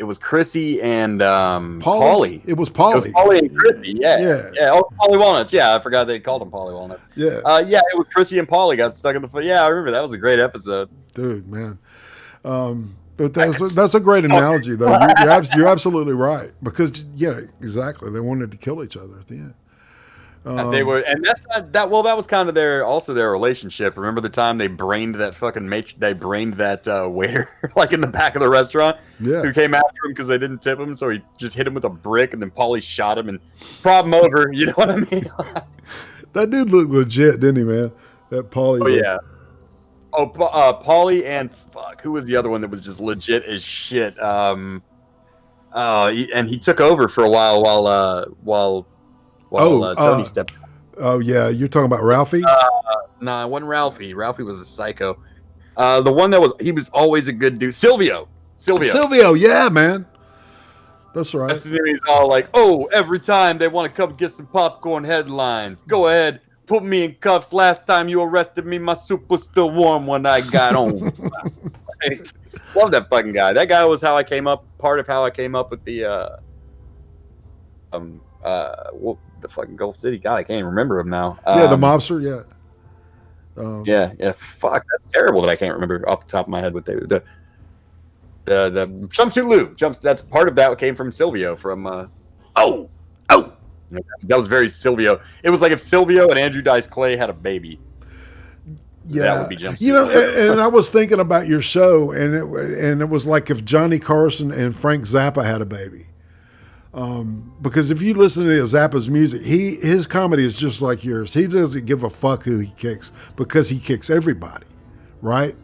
was Chrissy and Paulie. It was Paulie. It was Paulie and Chrissy. Yeah. Oh, Paulie Walnuts. Yeah, I forgot they called him Paulie Walnuts. Yeah. Yeah, it was Chrissy and Paulie got stuck in the. Yeah, I remember that was a great episode. Dude, man. But that's a great analogy, though. You're absolutely right, because exactly. They wanted to kill each other at the end. They were, and that's not that. Well, that was kind of their relationship. Remember the time they brained that fucking waiter like in the back of the restaurant, who came after him because they didn't tip him, so he just hit him with a brick, and then Paulie shot him, and problem over. You know what I mean? That dude looked legit, didn't he, man? That Paulie. Oh yeah. Oh, Paulie and who was the other one that was just legit as shit? And he took over for a while Tony stepped out. Oh yeah, you're talking about Ralphie? Nah, it wasn't Ralphie. Ralphie was a psycho. The one he was always a good dude. Silvio, yeah, man. That's right. That's the name. He's all like, oh, every time they want to come get some popcorn headlines, go ahead. Put me in cuffs. Last time you arrested me, my soup was still warm when I got home. Love that fucking guy. That guy was part of how I came up with the the fucking Gulf City guy. I can't even remember him now. The mobster. Yeah. Yeah. Fuck, that's terrible that I can't remember off the top of my head what they the jumpsuit Lou. That's part of that came from Silvio from. That was very Silvio. It was like if Silvio and Andrew Dice Clay had a baby. Yeah, that would be jumpsuit. And I was thinking about your show, and it was like if Johnny Carson and Frank Zappa had a baby. Because if you listen to Zappa's music, his comedy is just like yours. He doesn't give a fuck who he kicks because he kicks everybody, right?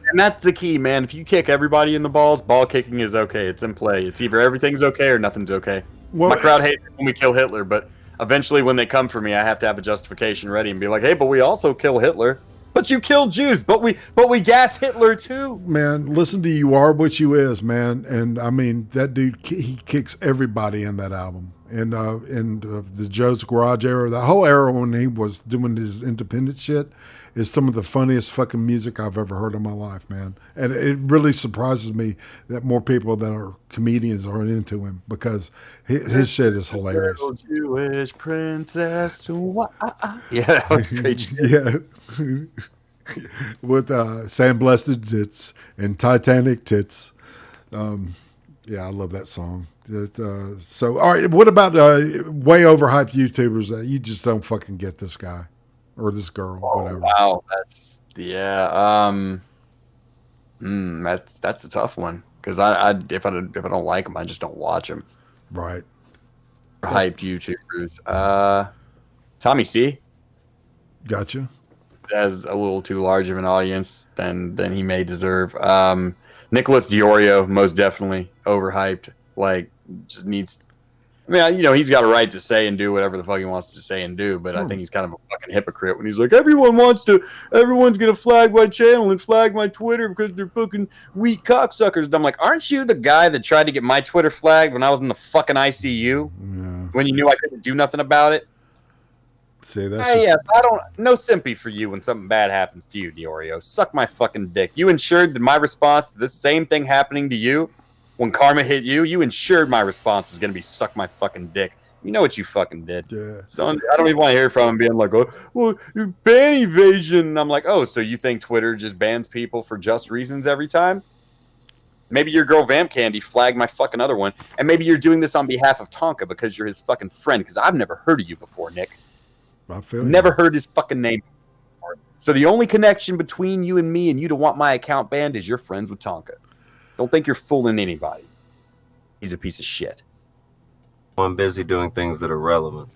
And that's the key, man. If you kick everybody in the balls, ball kicking is okay. It's in play. It's either everything's okay or nothing's okay. Well, my crowd hates it when we kill Hitler, but eventually when they come for me, I have to have a justification ready and be like, hey, but we also kill Hitler. But you killed Jews, but we gas Hitler too. Man, listen to You Are What You Is, man. And I mean, that dude, he kicks everybody in that album. And the Joe's Garage era, the whole era when he was doing his independent shit is some of the funniest fucking music I've ever heard in my life, man. And it really surprises me that more people that are comedians are into him because his shit is hilarious. Jewish princess. Yeah, that was great shit. Yeah. With Sam Blessed Zits and Titanic Tits. Yeah, I love that song. So, all right, what about way overhyped YouTubers that you just don't fucking get this guy or this girl, whatever? Wow, that's that's a tough one because if I don't like them, I just don't watch them. Right. Hyped YouTubers. Tommy C. Gotcha. Has a little too large of an audience than he may deserve. Nicholas Diorio, most definitely overhyped. Like, just needs. I mean, he's got a right to say and do whatever the fuck he wants to say and do, but I think he's kind of a fucking hypocrite when he's like, everyone's gonna flag my channel and flag my Twitter because they're fucking weak cocksuckers. And I'm like, aren't you the guy that tried to get my Twitter flagged when I was in the fucking ICU? Yeah. When you knew I couldn't do nothing about it? See, that's I don't. No sympathy for you when something bad happens to you, Diorio. Suck my fucking dick. You ensured that my response to this same thing happening to you, when karma hit you, you ensured my response was going to be suck my fucking dick. You know what you fucking did. Yeah. So I don't even want to hear from him being like, oh, well, ban evasion. And I'm like, oh, so you think Twitter just bans people for just reasons every time? Maybe your girl Vamp Candy flagged my fucking other one, and maybe you're doing this on behalf of Tonka because you're his fucking friend. Because I've never heard of you before, Nick. I feel Never you. heard his fucking name before. So the only connection between you and me and you to want my account banned is you're friends with Tonka. Don't think you're fooling anybody. He's a piece of shit. I'm busy doing things that are relevant.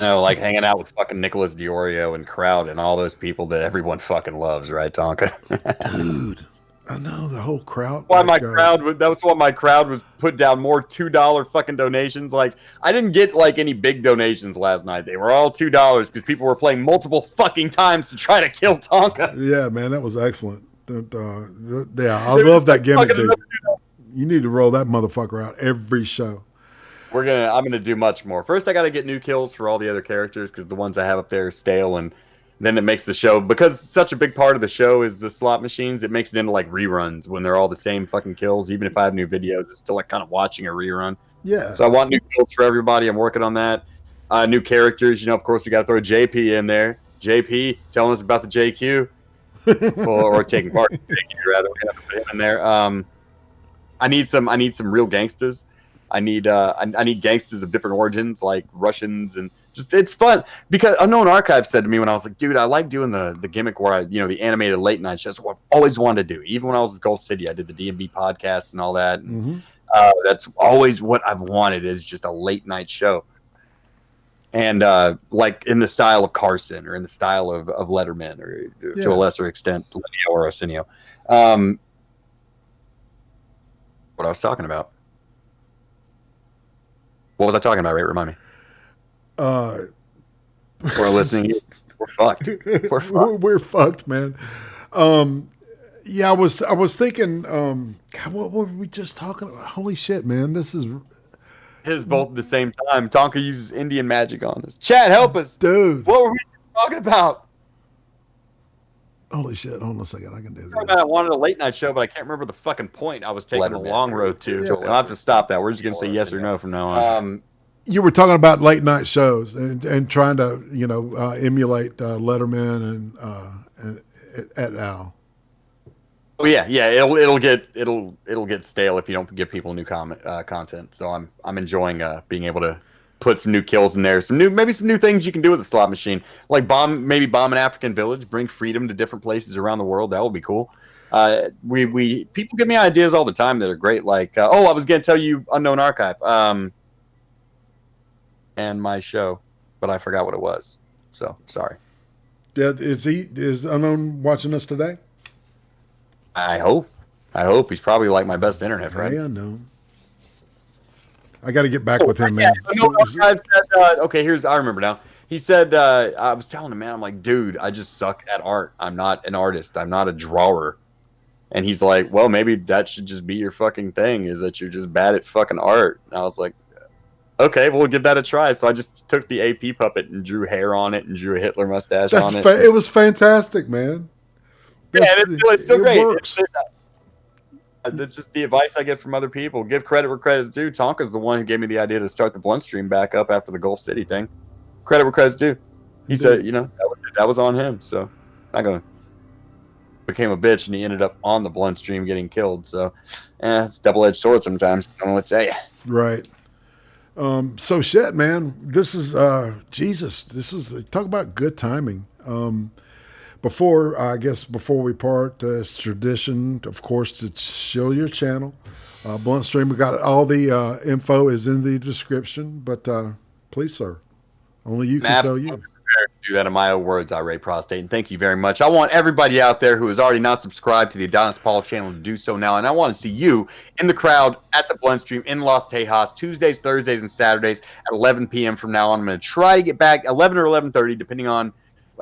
No, like hanging out with fucking Nicholas Diorio and Crowd and all those people that everyone fucking loves, right, Tonka? Dude, I know the whole crowd. Why like, that was why my crowd was put down more $2 fucking donations. Like, I didn't get like any big donations last night. They were all $2 because people were playing multiple fucking times to try to kill Tonka. Yeah, man, that was excellent. Yeah, I love that gimmick, dude. You need to roll that motherfucker out every show. I'm gonna do much more. First, I got to get new kills for all the other characters because the ones I have up there are stale, and then it makes the show, because such a big part of the show is the slot machines. It makes it into like reruns when they're all the same fucking kills. Even if I have new videos, it's still like kind of watching a rerun. Yeah. So I want new kills for everybody. I'm working on that. New characters. You know, of course, we got to throw JP in there. JP telling us about the JQ, or taking part in the JQ rather. We have to put him in there. I need some real gangsters. I need gangsters of different origins, like Russians, and just it's fun because Unknown Archive said to me when I was like, dude, I like doing the gimmick where the animated late night shows. What I've always wanted to do. Even when I was with Gulf City, I did the D&B podcast and all that. And, that's always what I've wanted, is just a late night show. And like in the style of Carson or in the style of Letterman, or to a lesser extent, Lenio or Arsenio. What I was talking about. What was I talking about, Ray? Remind me. We're listening. We're fucked. We're fucked. We're fucked, man. Yeah, I was thinking, God, what were we just talking about? Holy shit, man. This is both at the same time. Tonka uses Indian magic on us. Chat, help us. Dude. What were we talking about? Holy shit. Hold on a second. I can do this. I wanted a late night show, but I can't remember the fucking point I was taking the long road to. Yeah. I'll have to stop that. We're just going to say yes or no from now on. You were talking about late night shows and trying to, emulate Letterman and et al. Oh yeah. It'll get stale if you don't give people new content. So I'm enjoying being able to put some new kills in there, maybe some new things you can do with the slot machine, like bomb an African village, bring freedom to different places around the world. That would be cool. People give me ideas all the time that are great. Like, I was gonna tell you Unknown Archive, and my show, but I forgot what it was. So sorry. Yeah, is Unknown watching us today? I hope he's probably like my best internet friend. Yeah, I know. I got to get back with him, man. I remember now. He said, I was telling him, man, I'm like, dude, I just suck at art. I'm not an artist. I'm not a drawer. And he's like, well, maybe that should just be your fucking thing, is that you're just bad at fucking art. And I was like, okay, we'll give that a try. So I just took the AP puppet and drew hair on it and drew a Hitler mustache on it. It was fantastic, man. It's still great. Works. That's just the advice I get from other people. Give credit where credit's due. Tonka's the one who gave me the idea to start the Blunt stream back up after the Gulf City thing. Credit where credit's due. He said, that was on him. So not gonna became a bitch, and he ended up on the Blunt stream getting killed. So it's double-edged sword sometimes. I don't know what to say. Right. So shit, man. This is Jesus. This is talk about good timing. Before we part, it's tradition, of course, to show your channel. Blunt Stream, we got all the info is in the description, but please, sir, only you can sell you. Do that in my own words, IRATE Prostate, and thank you very much. I want everybody out there who is already not subscribed to the Adonis Paul channel to do so now, and I want to see you in the crowd at the Blunt Stream in Los Tejas, Tuesdays, Thursdays, and Saturdays at 11 p.m. from now on. I'm going to try to get back 11 or 11:30, depending on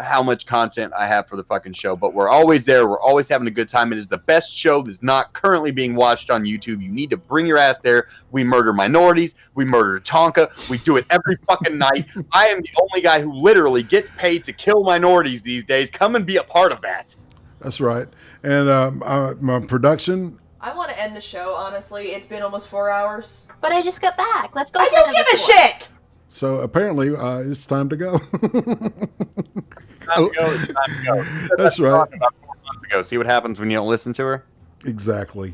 how much content I have for the fucking show, but we're always there. We're always having a good time. It is the best show that's not currently being watched on YouTube. You need to bring your ass there. We murder minorities. We murder Tonka. We do it every fucking night. I am the only guy who literally gets paid to kill minorities these days. Come and be a part of that. That's right. And my production. I want to end the show, honestly. It's been almost 4 hours. But I just got back. Let's go. I don't give a shit! So apparently it's time to go. Time to go. That's right. About 4 months ago. See what happens when you don't listen to her? Exactly.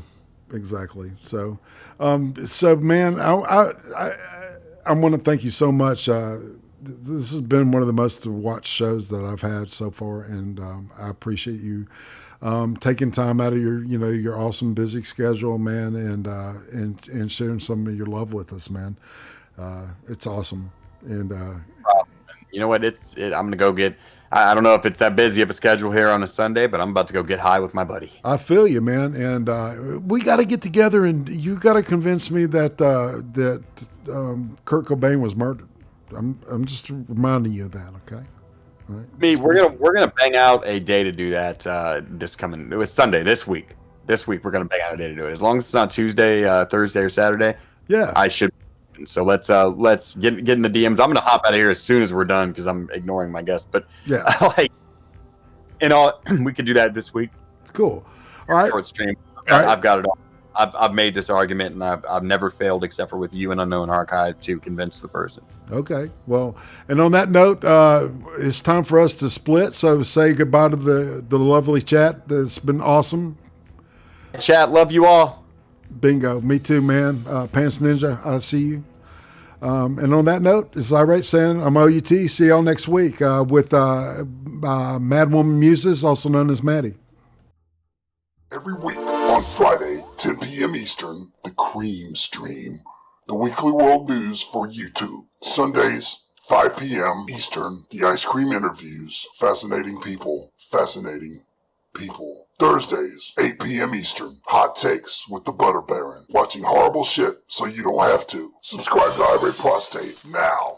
exactly. So, man, I want to thank you so much. This has been one of the most watched shows that I've had so far, and I appreciate you taking time out of your awesome busy schedule, man, and sharing some of your love with us, man. It's awesome, and you know what? I'm gonna go get. I don't know if it's that busy of a schedule here on a Sunday, but I'm about to go get high with my buddy. I feel you, man, and we got to get together, and you got to convince me that Kurt Cobain was murdered. I'm just reminding you of that, okay? All right. Me, we're gonna bang out a day to do that. It was Sunday this week. This week we're gonna bang out a day to do it. As long as it's not Tuesday, Thursday, or Saturday. Yeah, I should. So let's get in the DMs. I'm gonna hop out of here as soon as we're done because I'm ignoring my guest. But yeah, we could do that this week. Cool. All right. Short stream. All right. I've got it all. I've made this argument, and I've never failed except for with you and Unknown Archive to convince the person. Okay. Well, and on that note, it's time for us to split. So say goodbye to the lovely chat. That's been awesome. Chat, love you all. Bingo. Me too, man. Pants Ninja, I see you. And on that note, this is IRATE saying I'm OUT. See y'all next week with Madwoman Muses, also known as Maddie. Every week on Friday, 10 p.m. Eastern, the CREEM stream, the weekly world news for YouTube. Sundays, 5 p.m. Eastern, the ice cream interviews, fascinating people, fascinating people. Thursdays, 8 p.m. Eastern, hot takes with the Butter Baron, watching horrible shit so you don't have to. Subscribe to IRATE Prostate now.